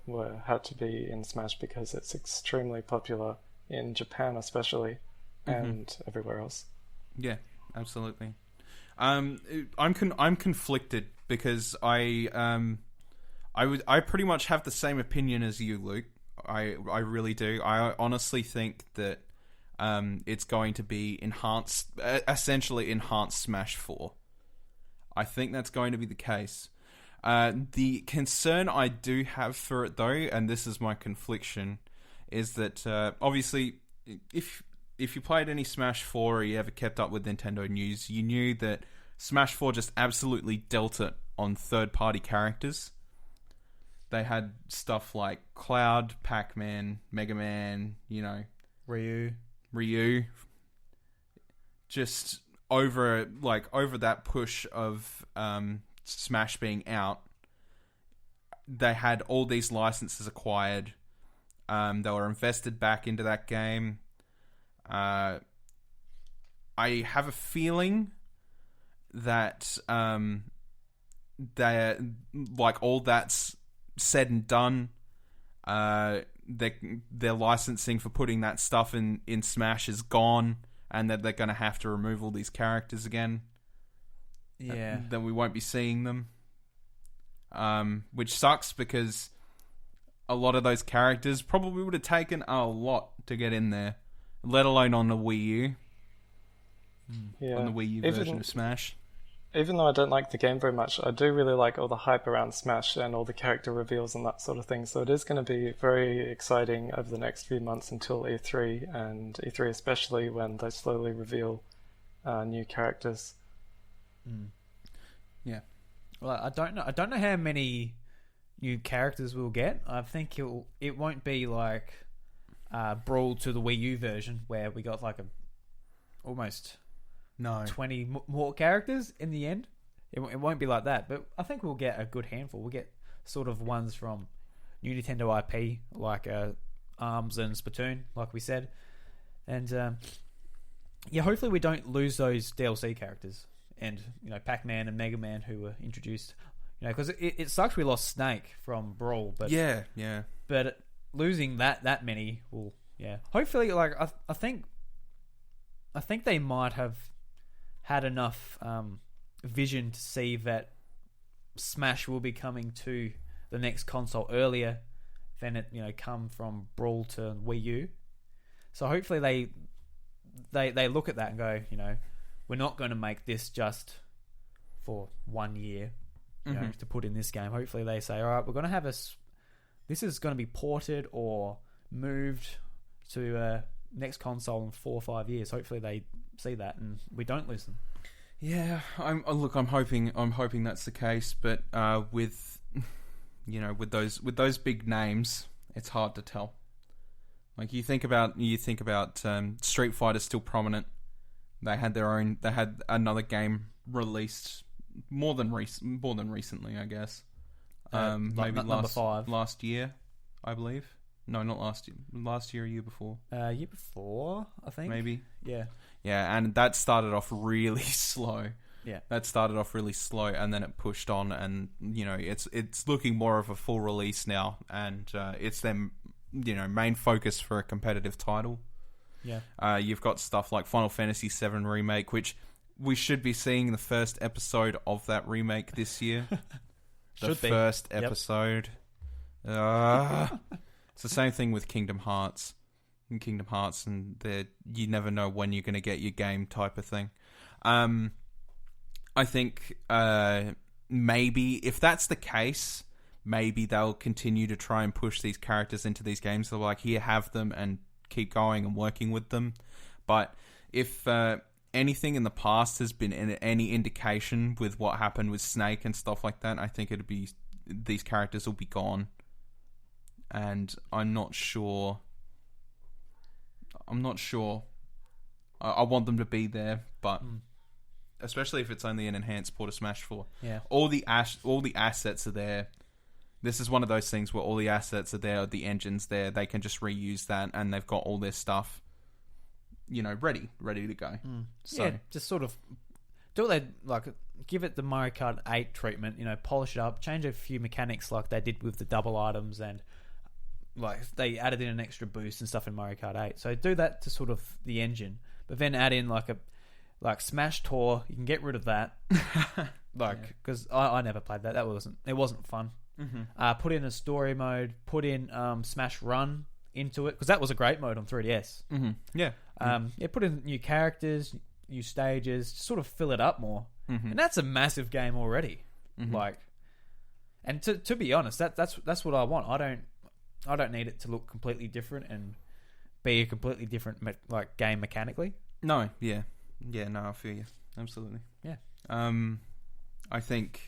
had to be in Smash because it's extremely popular in Japan, especially, and everywhere else. Yeah, absolutely. I'm conflicted because I pretty much have the same opinion as you, Luke. I really do. I honestly think that it's going to be essentially enhanced Smash 4. I think that's going to be the case. The concern I do have for it, though, and this is my confliction, is that obviously, if you played any Smash 4 or you ever kept up with Nintendo news, you knew that Smash 4 just absolutely dealt it on third-party characters. They had stuff like Cloud, Pac-Man, Mega Man, Ryu. Just over that push of Smash being out, they had all these licenses acquired. They were invested back into that game. I have a feeling that all that's said and done, their licensing for putting that stuff in Smash is gone, and that they're going to have to remove all these characters again. Yeah. That we won't be seeing them. Which sucks because a lot of those characters probably would have taken a lot to get in there, let alone on the Wii U. Yeah. On the Wii U version of Smash. Even though I don't like the game very much, I do really like all the hype around Smash and all the character reveals and that sort of thing. So it is going to be very exciting over the next few months until E3, and E3 especially when they slowly reveal new characters. Yeah. Well, I don't know how many new characters we'll get. I think it won't be like Brawl to the Wii U version where we got like almost 20 more characters in the end. It won't be like that, but I think we'll get a good handful. We'll get sort of ones from new Nintendo IP like ARMS and Splatoon, like we said, and hopefully we don't lose those DLC characters and Pac-Man and Mega Man who were introduced. Because it sucks we lost Snake from Brawl, but yeah. But losing that many will hopefully I think they might have had enough vision to see that Smash will be coming to the next console earlier than it come from Brawl to Wii U. So hopefully they look at that and go, we're not going to make this just for 1 year to put in this game. Hopefully they say, all right, we're going to have this is going to be ported or moved to next console in 4 or 5 years. Hopefully they see that and we don't lose them. Yeah, I'm hoping that's the case, but with those big names, it's hard to tell. Like you think about Street Fighter's still prominent. They had their own. They had another game released more than recently, I guess. Maybe number 5 last year, I believe. No, not last year. Last year, or year before. Year before, I think. Maybe. Yeah. Yeah, and that started off really slow. Yeah. That started off really slow, and then it pushed on, and it's looking more of a full release now, and it's their main focus for a competitive title. Yeah. You've got stuff like Final Fantasy VII Remake, which we should be seeing the first episode of that remake this year. First episode. It's the same thing with Kingdom Hearts. And you never know when you're going to get your game type of thing. I think maybe if that's the case, maybe they'll continue to try and push these characters into these games. They're like, here, have them, and keep going and working with them. But if anything in the past has been any indication with what happened with Snake and stuff like that, I think these characters will be gone. And I'm not sure. I want them to be there, but especially if it's only an enhanced port of Smash 4. Yeah. All the assets are there. This is one of those things where all the assets are there, the engine's there. They can just reuse that, and they've got all their stuff, ready to go. So yeah, just sort of do what they give it the Mario Kart 8 treatment. Polish it up, change a few mechanics like they did with the double items, and they added in an extra boost and stuff in Mario Kart 8. So do that to sort of the engine, but then add in like Smash Tour. You can get rid of that, because I never played that. It wasn't fun. Mm-hmm. Put in a story mode. Put in Smash Run into it, because that was a great mode on 3DS. Mm-hmm. Yeah. Put in new characters, new stages, just sort of fill it up more, and that's a massive game already. Mm-hmm. And to be honest, that's what I want. I don't need it to look completely different and be a completely different game mechanically. No, yeah, no, I feel you absolutely. Yeah. I think.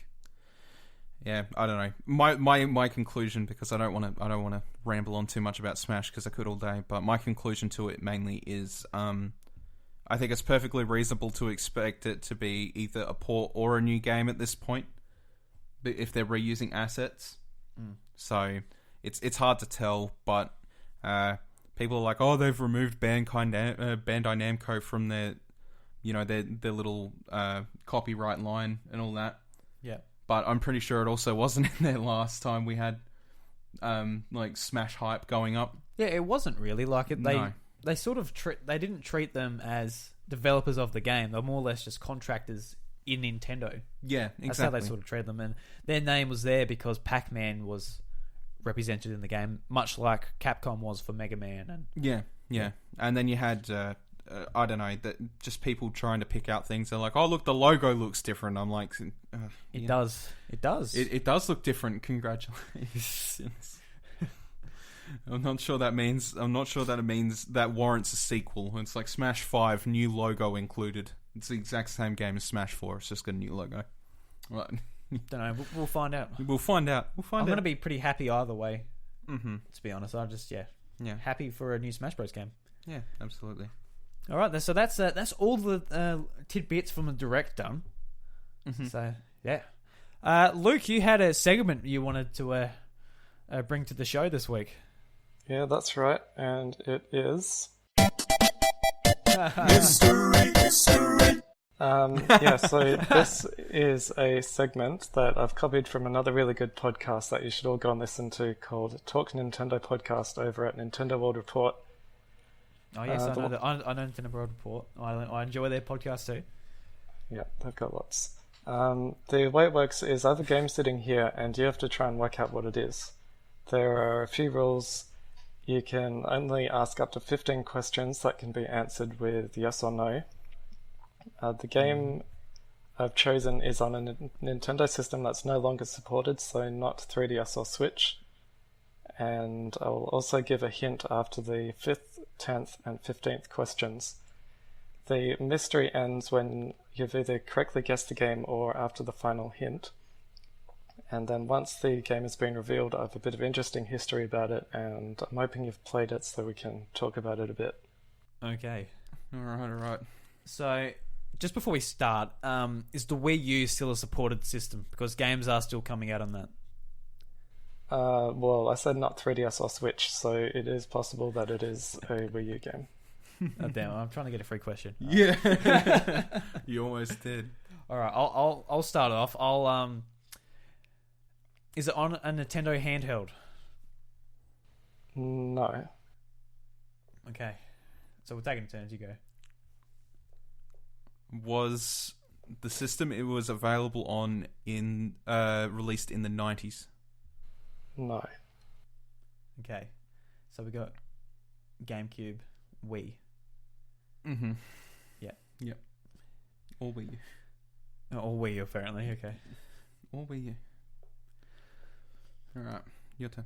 Yeah, I don't know. My conclusion, because I don't want to ramble on too much about Smash because I could all day, but my conclusion to it mainly is I think it's perfectly reasonable to expect it to be either a port or a new game at this point, if they're reusing assets. So it's hard to tell, but people are like, oh, they've removed Bandai Namco from their little copyright line and all that. Yeah. But I'm pretty sure it also wasn't in there last time we had Smash hype going up. Yeah, it wasn't really like it. They sort of they didn't treat them as developers of the game. They're more or less just contractors in Nintendo. Yeah, exactly. That's how they sort of treated them, and their name was there because Pac-Man was represented in the game, much like Capcom was for Mega Man. And yeah. And then you had I don't know, that just people trying to pick out things. They're like, oh, look, the logo looks different. I'm like, it does. It does look different. Congratulations. I'm not sure that it means that warrants a sequel. It's like Smash 5, new logo included. It's the exact same game as Smash 4. It's just got a new logo. Right. Don't know. We'll find out. We'll find out. I'm going to be pretty happy either way. Mm-hmm. To be honest, I'm just happy for a new Smash Bros game. Yeah, absolutely. All right, so that's all the tidbits from the Direct done. Mm-hmm. So yeah, Luke, you had a segment you wanted to bring to the show this week. Yeah, that's right, and it is Mystery. So this is a segment that I've copied from another really good podcast that you should all go and listen to, called Talk Nintendo Podcast, over at Nintendo World Report. Oh yes, I know Nintendo World Report. I enjoy their podcast too. Yeah, they've got lots. The way it works is I have a game sitting here, and you have to try and work out what it is. There are a few rules. You can only ask up to 15 questions that can be answered with yes or no. The game I've chosen is on a Nintendo system that's no longer supported, so not 3DS or Switch. And I will also give a hint after the 5th, 10th, and 15th questions. The mystery ends when you've either correctly guessed the game or after the final hint. And then once the game has been revealed, I have a bit of interesting history about it, and I'm hoping you've played it so we can talk about it a bit. Okay. All right. So, just before we start, is the Wii U still a supported system? Because games are still coming out on that. Well, I said not 3DS or Switch, so it is possible that it is a Wii U game. Oh, damn, I'm trying to get a free question. Yeah, you almost did. All right, I'll start off. Is it on a Nintendo handheld? No. Okay, so we're taking turns. You go. Was the system it was available on released in the 90s? No. Okay, so we got GameCube, Wii. Mm-hmm. Yeah. Yep. Or Wii U. Or Wii, apparently. Okay. Or Wii U. Alright, your turn.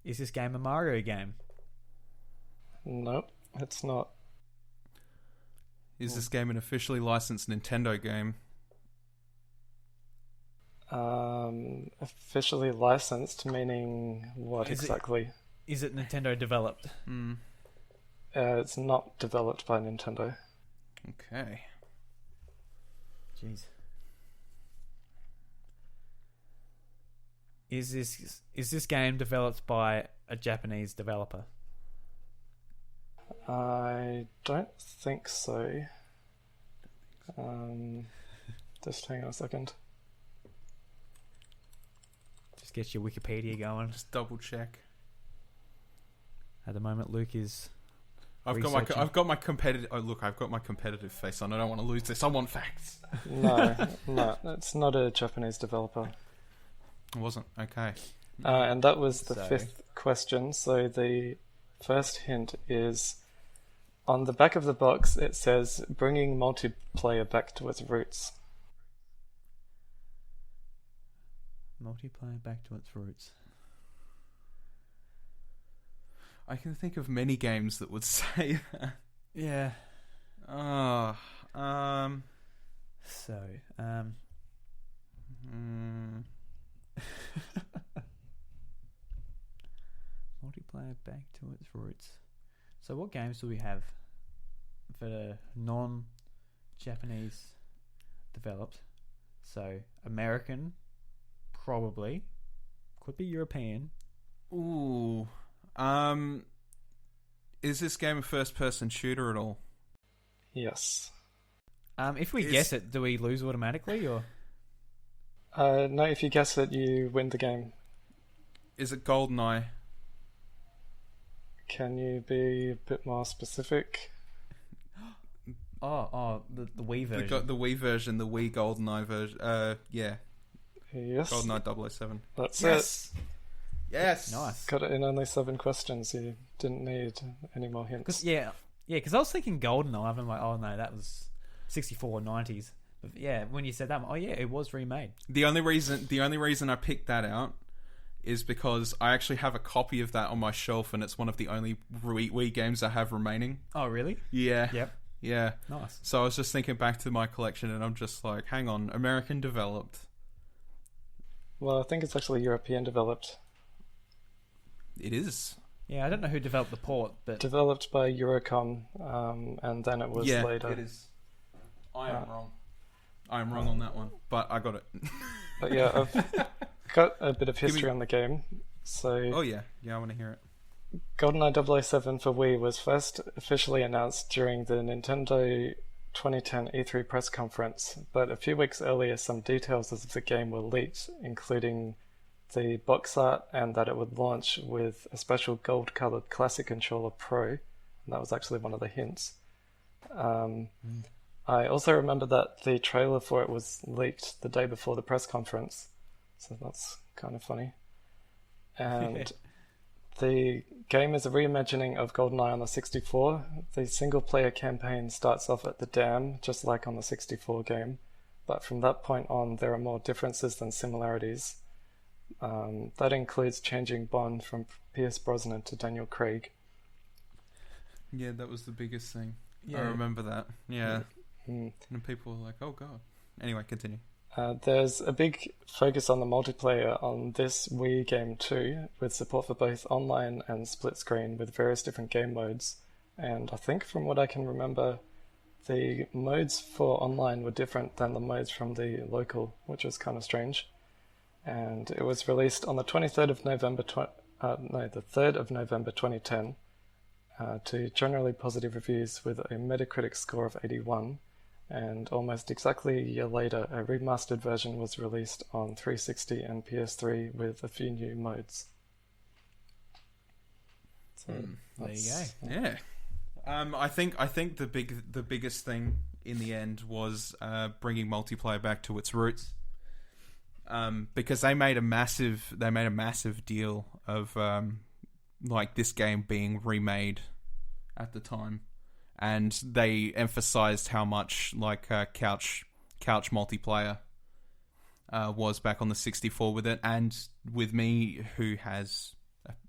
Is this game a Mario game? Nope, it's not. Is this game an officially licensed Nintendo game? Officially licensed, meaning what exactly? Is it Nintendo developed? It's not developed by Nintendo. Okay. Jeez. Is this game developed by a Japanese developer? I don't think so. Just hang on a second. Just get your Wikipedia going. Just double check. At the moment, Luke is. I've got my competitive. Oh look, I've got my competitive face on. I don't want to lose this. I want facts. No, it's not a Japanese developer. It wasn't. Okay. And that was the fifth question. So the first hint is on the back of the box. It says bringing multiplayer back to its roots. Multiplayer back to its roots. I can think of many games that would say that. Yeah. So, multiplayer back to its roots. So, what games do we have that are non-Japanese developed? So, American, probably. Could be European. Ooh. Is this game a first-person shooter at all? Yes. If we guess it, do we lose automatically, or? No, if you guess it, you win the game. Is it GoldenEye? Can you be a bit more specific? The Wii version. The Wii version, the Wii GoldenEye version. Yeah. Yes. GoldenEye 007. That's it. Yes. Nice. Got it in only 7 questions. You didn't need any more hints. Because I was thinking GoldenEye. I'm like, oh no, that was 64 90s. But yeah, when you said that, oh yeah, it was remade. The only reason I picked that out is because I actually have a copy of that on my shelf, and it's one of the only Wii games I have remaining. Oh really? Yeah. Yep. Yeah. Nice. So I was just thinking back to my collection, and I'm just like, hang on, American developed. Well, I think it's actually European developed. It is. Yeah, I don't know who developed the port, but developed by Eurocom, and then it was later. Yeah, it is. I am wrong. I am wrong on that one, but I got it. But yeah, I've got a bit of history on the game. So, oh yeah, I want to hear it. GoldenEye 007 for Wii was first officially announced during the Nintendo 2010 E3 press conference, but a few weeks earlier some details of the game were leaked, including the box art and that it would launch with a special gold-coloured Classic Controller Pro, and that was actually one of the hints. I also remember that the trailer for it was leaked the day before the press conference, so that's kind of funny. And the game is a reimagining of GoldenEye on the 64. The single-player campaign starts off at the dam, just like on the 64 game, but from that point on there are more differences than similarities. That includes changing Bond from Pierce Brosnan to Daniel Craig. Yeah, that was the biggest thing. Yeah. I remember that. Yeah. Mm. And people were like, oh god. Anyway, continue. There's a big focus on the multiplayer on this Wii game too, with support for both online and split screen with various different game modes. and I think from what I can remember, the modes for online were different than the modes from the local, which was kind of strange. And it was released on the 23rd of November, the 3rd of November 2010, to generally positive reviews with a Metacritic score of 81. And almost exactly a year later, a remastered version was released on 360 and PS3 with a few new modes. So there you go. Yeah. I think the biggest thing in the end was bringing multiplayer back to its roots. Because they made a massive deal of like this game being remade at the time, and they emphasized how much like couch multiplayer was back on the 64 with it. And with me, who has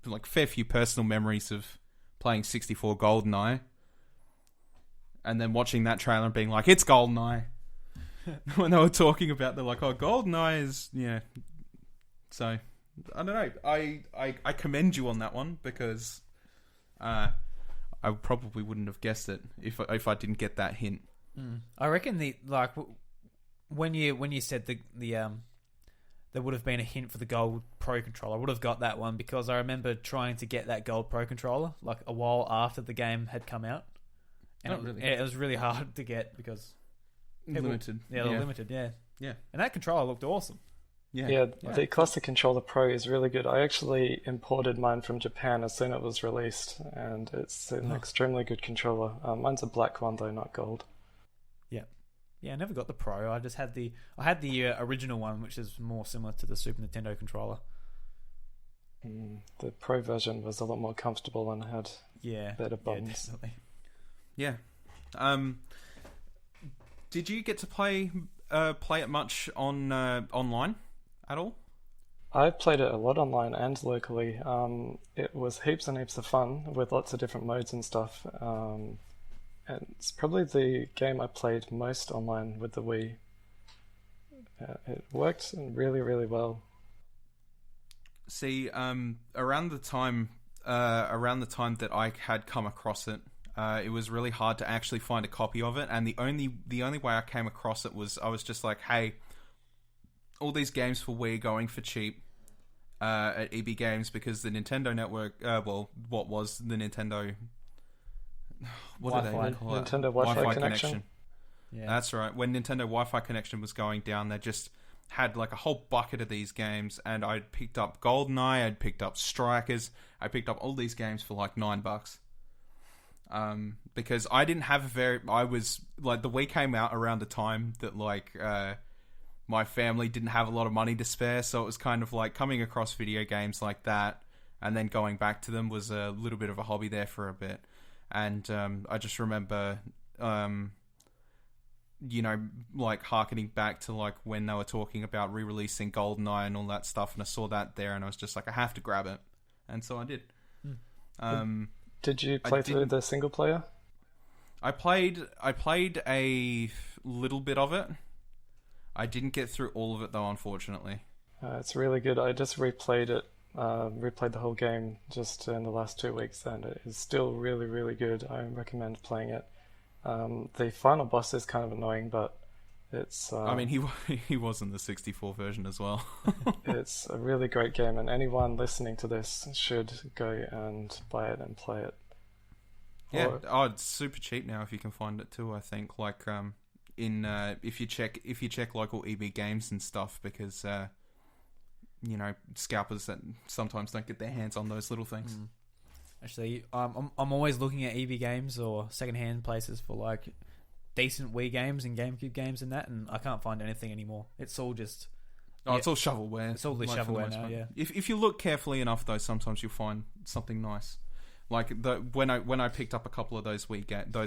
like fair few personal memories of playing 64 GoldenEye, and then watching that trailer and being like, it's GoldenEye. When they were talking about, they're like, oh, GoldenEye is, yeah. So, I don't know. I commend you on that one, because I probably wouldn't have guessed it if I didn't get that hint. I reckon when you said there would have been a hint for the Gold Pro controller, I would have got that one, because I remember trying to get that Gold Pro controller like a while after the game had come out, and it was really hard to get because Limited. Limited, yeah. And that controller looked awesome. Yeah, the Classic Controller Pro is really good. I actually imported mine from Japan as soon as it was released, and it's an extremely good controller. Mine's a black one though, not gold. Yeah, I never got the Pro. I just had the original one, which is more similar to the Super Nintendo controller. The Pro version was a lot more comfortable and had better buttons. Yeah, definitely. Did you get to play it much on online at all? I played it a lot online and locally. It was heaps and heaps of fun with lots of different modes and stuff. And it's probably the game I played most online with the Wii. It worked really, really well. See, around the time that I had come across it, it was really hard to actually find a copy of it, and the only way I came across it was I was just like, hey, all these games for Wii going for cheap at EB Games, because the Nintendo Network, what was the Nintendo? What did they call it? Nintendo Wi-Fi connection. Yeah. That's right. When Nintendo Wi-Fi connection was going down, they just had like a whole bucket of these games, and I'd picked up GoldenEye, I'd picked up Strikers, I picked up all these games for like $9. Because I didn't have I was like, the Wii came out around the time that like my family didn't have a lot of money to spare, so it was kind of like coming across video games like that and then going back to them was a little bit of a hobby there for a bit. And I just remember like harkening back to like when they were talking about re-releasing GoldenEye and all that stuff, and I saw that there and I was just like, I have to grab it, and so I did. Did you play through the single player? I played a little bit of it. I didn't get through all of it though, unfortunately. It's really good. I just replayed the whole game just in the last 2 weeks, and it is still really, really good. I recommend playing it. The final boss is kind of annoying, but it's... I mean, he was in the 64 version as well. It's a really great game, and anyone listening to this should go and buy it and play it. Yeah, it's super cheap now if you can find it too, I think. Like, if you check local EB Games and stuff, because scalpers that sometimes don't get their hands on those little things. Actually, I'm always looking at EB Games or secondhand places for like decent Wii games and GameCube games and that, and I can't find anything anymore. It's all just it's all shovelware. It's all the shovelware now. Yeah. If you look carefully enough, though, sometimes you'll find something nice. Like when I picked up a couple of those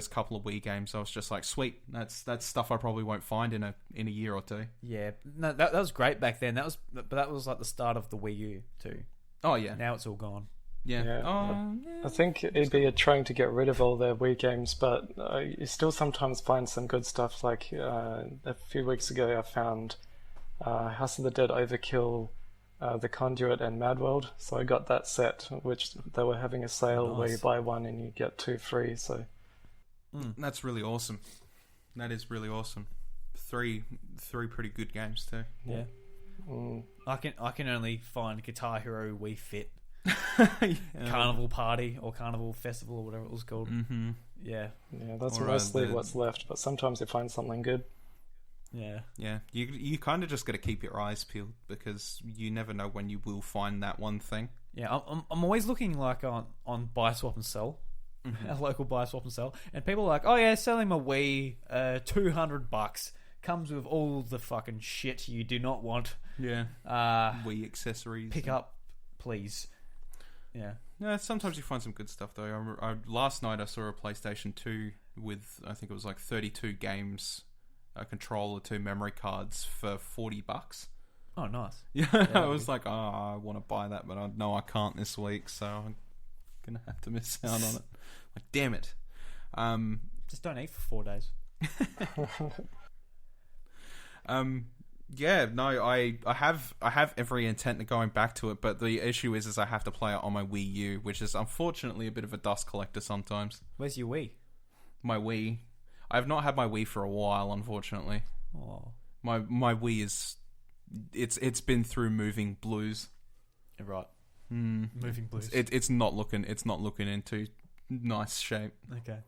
couple of Wii games, I was just like, sweet, that's stuff I probably won't find in a year or two. Yeah, no, that was great back then. That was like the start of the Wii U too. Oh yeah, now it's all gone. Yeah. I think EB are trying to get rid of all their Wii games, but you still sometimes find some good stuff. Like a few weeks ago, I found House of the Dead Overkill the Conduit and Mad World. So I got that set, which they were having a sale where you buy one and you get 2 free. So That's really awesome. That is really awesome. Three pretty good games too. Yeah. I can only find Guitar Hero Wii Fit, Carnival Party or Carnival Festival or whatever it was called. Mm-hmm. Yeah. Yeah, that's mostly what's left, but sometimes you find something good. Yeah. Yeah. You kind of just got to keep your eyes peeled because you never know when you will find that one thing. Yeah, I'm always looking like on Buy Swap and Sell, a local Buy Swap and Sell, and people are like, oh yeah, selling my Wii, $200 comes with all the fucking shit you do not want. Yeah. Wii accessories. Pick up, please. Yeah. Yeah, sometimes you find some good stuff though. Last night I saw a PlayStation 2 with, I think it was like 32 games, a controller, 2 memory cards for $40. Oh, nice. Yeah, I was like, I want to buy that, but I know I can't this week, so I'm gonna have to miss out on it. Like, damn it. Just don't eat for 4 days. Yeah, no, I have every intent of going back to it, but the issue is I have to play it on my Wii U, which is unfortunately a bit of a dust collector sometimes. Where's your Wii? My Wii. I have not had my Wii for a while, unfortunately. Oh. My Wii is it's been through moving blues. You're right. Moving blues. It's not looking into nice shape. Okay.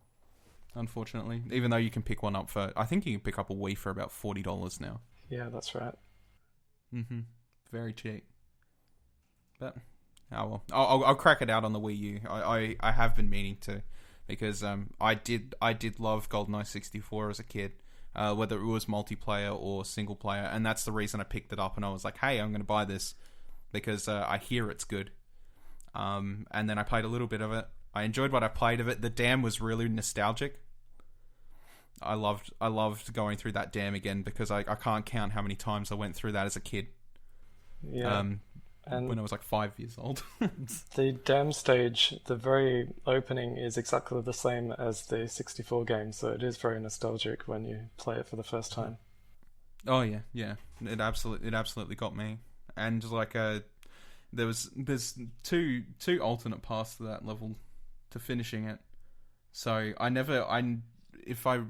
Unfortunately, even though you can pick one up for, I think you can pick up a Wii for about $40 now. Yeah, that's right. Mm-hmm. Very cheap. But well, I'll crack it out on the Wii U. I have been meaning to, because I did love GoldenEye 64 as a kid, whether it was multiplayer or single player, and that's the reason I picked it up. And I was like, hey, I'm going to buy this because I hear it's good. And then I played a little bit of it. I enjoyed what I played of it. The dam was really nostalgic. I loved going through that dam again because I can't count how many times I went through that as a kid. Yeah. And when I was like 5 years old. The dam stage, the very opening is exactly the same as the 64 game, so it is very nostalgic when you play it for the first time. Oh yeah. It absolutely got me. And like there's two alternate paths to that level to finishing it. So if I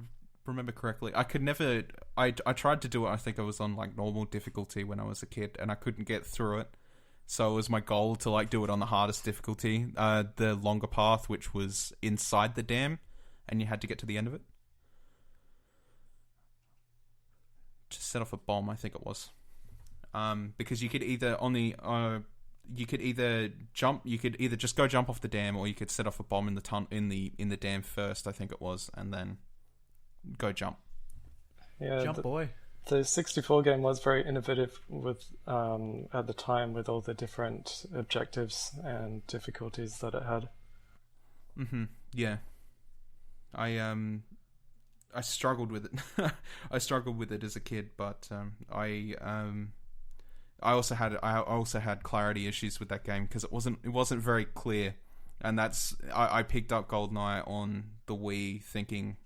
remember correctly, I tried to do it. I think I was on like normal difficulty when I was a kid, and I couldn't get through it. So it was my goal to like do it on the hardest difficulty, the longer path, which was inside the dam, and you had to get to the end of it. Just set off a bomb, I think it was, because you could either just go jump off the dam, or you could set off a bomb in the dam first, I think it was, and then go jump. Yeah, Jump boy. The 64 game was very innovative with at the time with all the different objectives and difficulties that it had. Mm-hmm. Yeah. I struggled with it. I struggled with it as a kid, but I also had clarity issues with that game because it wasn't very clear, and I picked up GoldenEye on the Wii thinking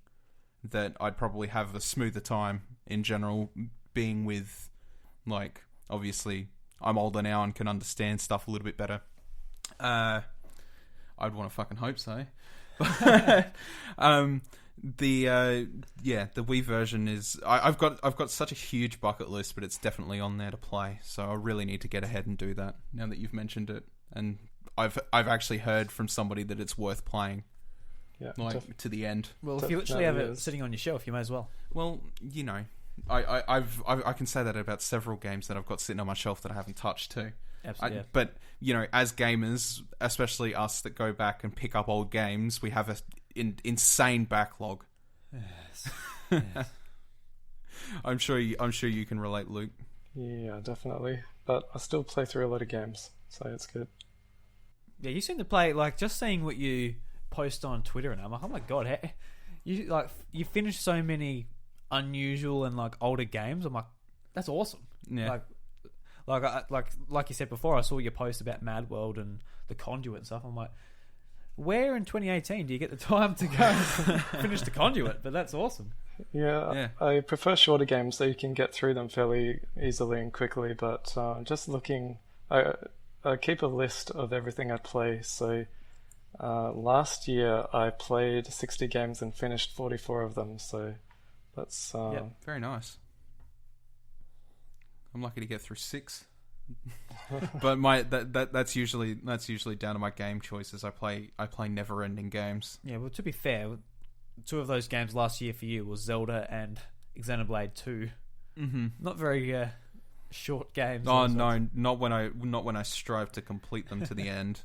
that I'd probably have a smoother time in general, being with, like, obviously I'm older now and can understand stuff a little bit better. I'd want to fucking hope so. The Wii version is I've got such a huge bucket list, but it's definitely on there to play. So I really need to get ahead and do that now that you've mentioned it, and I've actually heard from somebody that it's worth playing. Yeah, to the end. Well, if you literally have it sitting on your shelf, you may as well. Well, you know, I can say that about several games that I've got sitting on my shelf that I haven't touched too. Absolutely. But you know, as gamers, especially us that go back and pick up old games, we have an insane backlog. Yes. I'm sure you can relate, Luke. Yeah, definitely. But I still play through a lot of games, so it's good. Yeah, you seem to play, like, just seeing what you post on Twitter, and I'm like, oh my god, you finish so many unusual and like older games. I'm like, that's awesome. Yeah. Like you said before, I saw your post about Mad World and the Conduit and stuff. I'm like, where in 2018 do you get the time to go finish the Conduit? But that's awesome. Yeah, I prefer shorter games so you can get through them fairly easily and quickly, but just looking I keep a list of everything I play. So last year I played 60 games and finished 44 of them. So that's very nice. I'm lucky to get through 6. But that's usually down to my game choices. I play never-ending games. Yeah, well, to be fair, 2 of those games last year for you was Zelda and Xenoblade 2. Mm-hmm. Not very short games. Oh no, not when I strive to complete them to the end.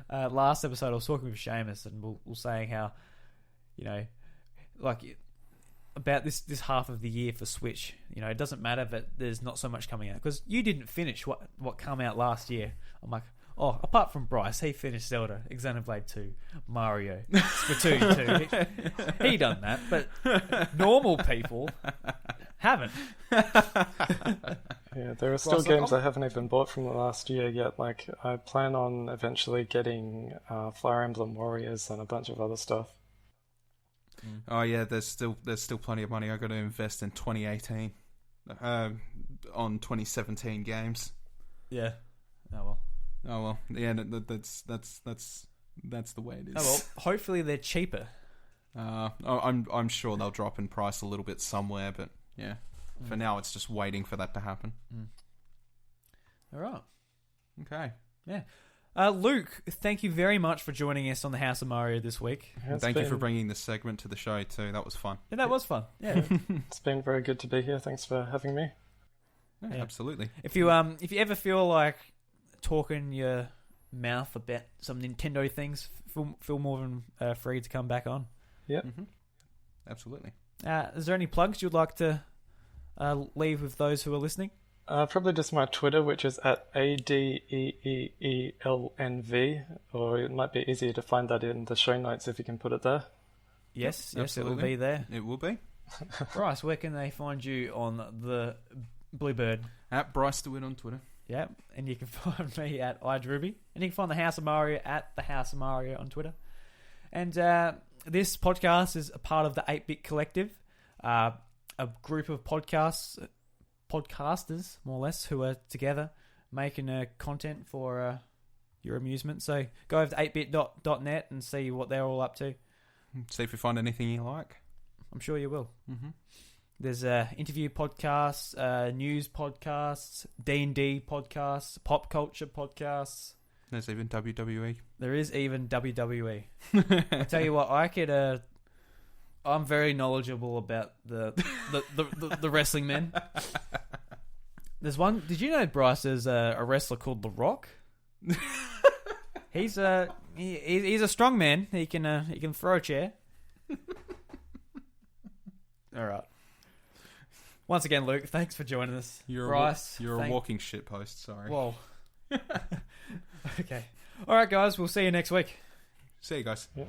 Last episode, I was talking with Seamus, and we were saying how, like about this half of the year for Switch. It doesn't matter that there's not so much coming out because you didn't finish what came out last year. I'm like, oh, apart from Bryce, he finished Zelda, Xenoblade 2, Mario, Splatoon 2. He done that, but normal people haven't. Yeah, there are still games I haven't even bought from the last year yet. Like, I plan on eventually getting Fire Emblem Warriors and a bunch of other stuff. Oh yeah, there's still plenty of money I got to invest in 2018 on 2017 games. Yeah. Oh well. Yeah, that's the way it is. Oh well. Hopefully they're cheaper. I'm sure they'll drop in price a little bit somewhere, but yeah. For now, it's just waiting for that to happen. All right. Okay. Yeah. Luke, thank you very much for joining us on the House of Mario this week. Thank you for bringing this segment to the show too. That was fun. Yeah, that was fun. Yeah. It's been very good to be here. Thanks for having me. Yeah, absolutely. If you ever feel like talking your mouth about some Nintendo things, feel more than free to come back on. Yeah. Mm-hmm. Absolutely. Is there any plugs you'd like to leave with those who are listening? Probably just my Twitter, which is at ADEEELNV, or it might be easier to find that in the show notes if you can put it there. Yes, yep, it will be there. It will be. Bryce, where can they find you on the Bluebird? At Bryce DeWitt on Twitter. Yeah, and you can find me at iDruby, and you can find the House of Mario at the House of Mario on Twitter. And this podcast is a part of the 8-Bit Collective, a group of podcasters, more or less, who are together making content for your amusement. So go over to 8bit.net and see what they're all up to. See if you find anything you like. I'm sure you will. Mm-hmm. There's interview podcasts, news podcasts, D&D podcasts, pop culture podcasts. There's even WWE. There is even WWE. I tell you what, I'm very knowledgeable about the wrestling men. There's one. Did you know, Bryce, there's a wrestler called The Rock? He's a strong man. He can throw a chair. All right. Once again, Luke, thanks for joining us. Bryce, you're a walking shitpost. Sorry. Whoa. Okay. All right, guys. We'll see you next week. See you guys. Yep.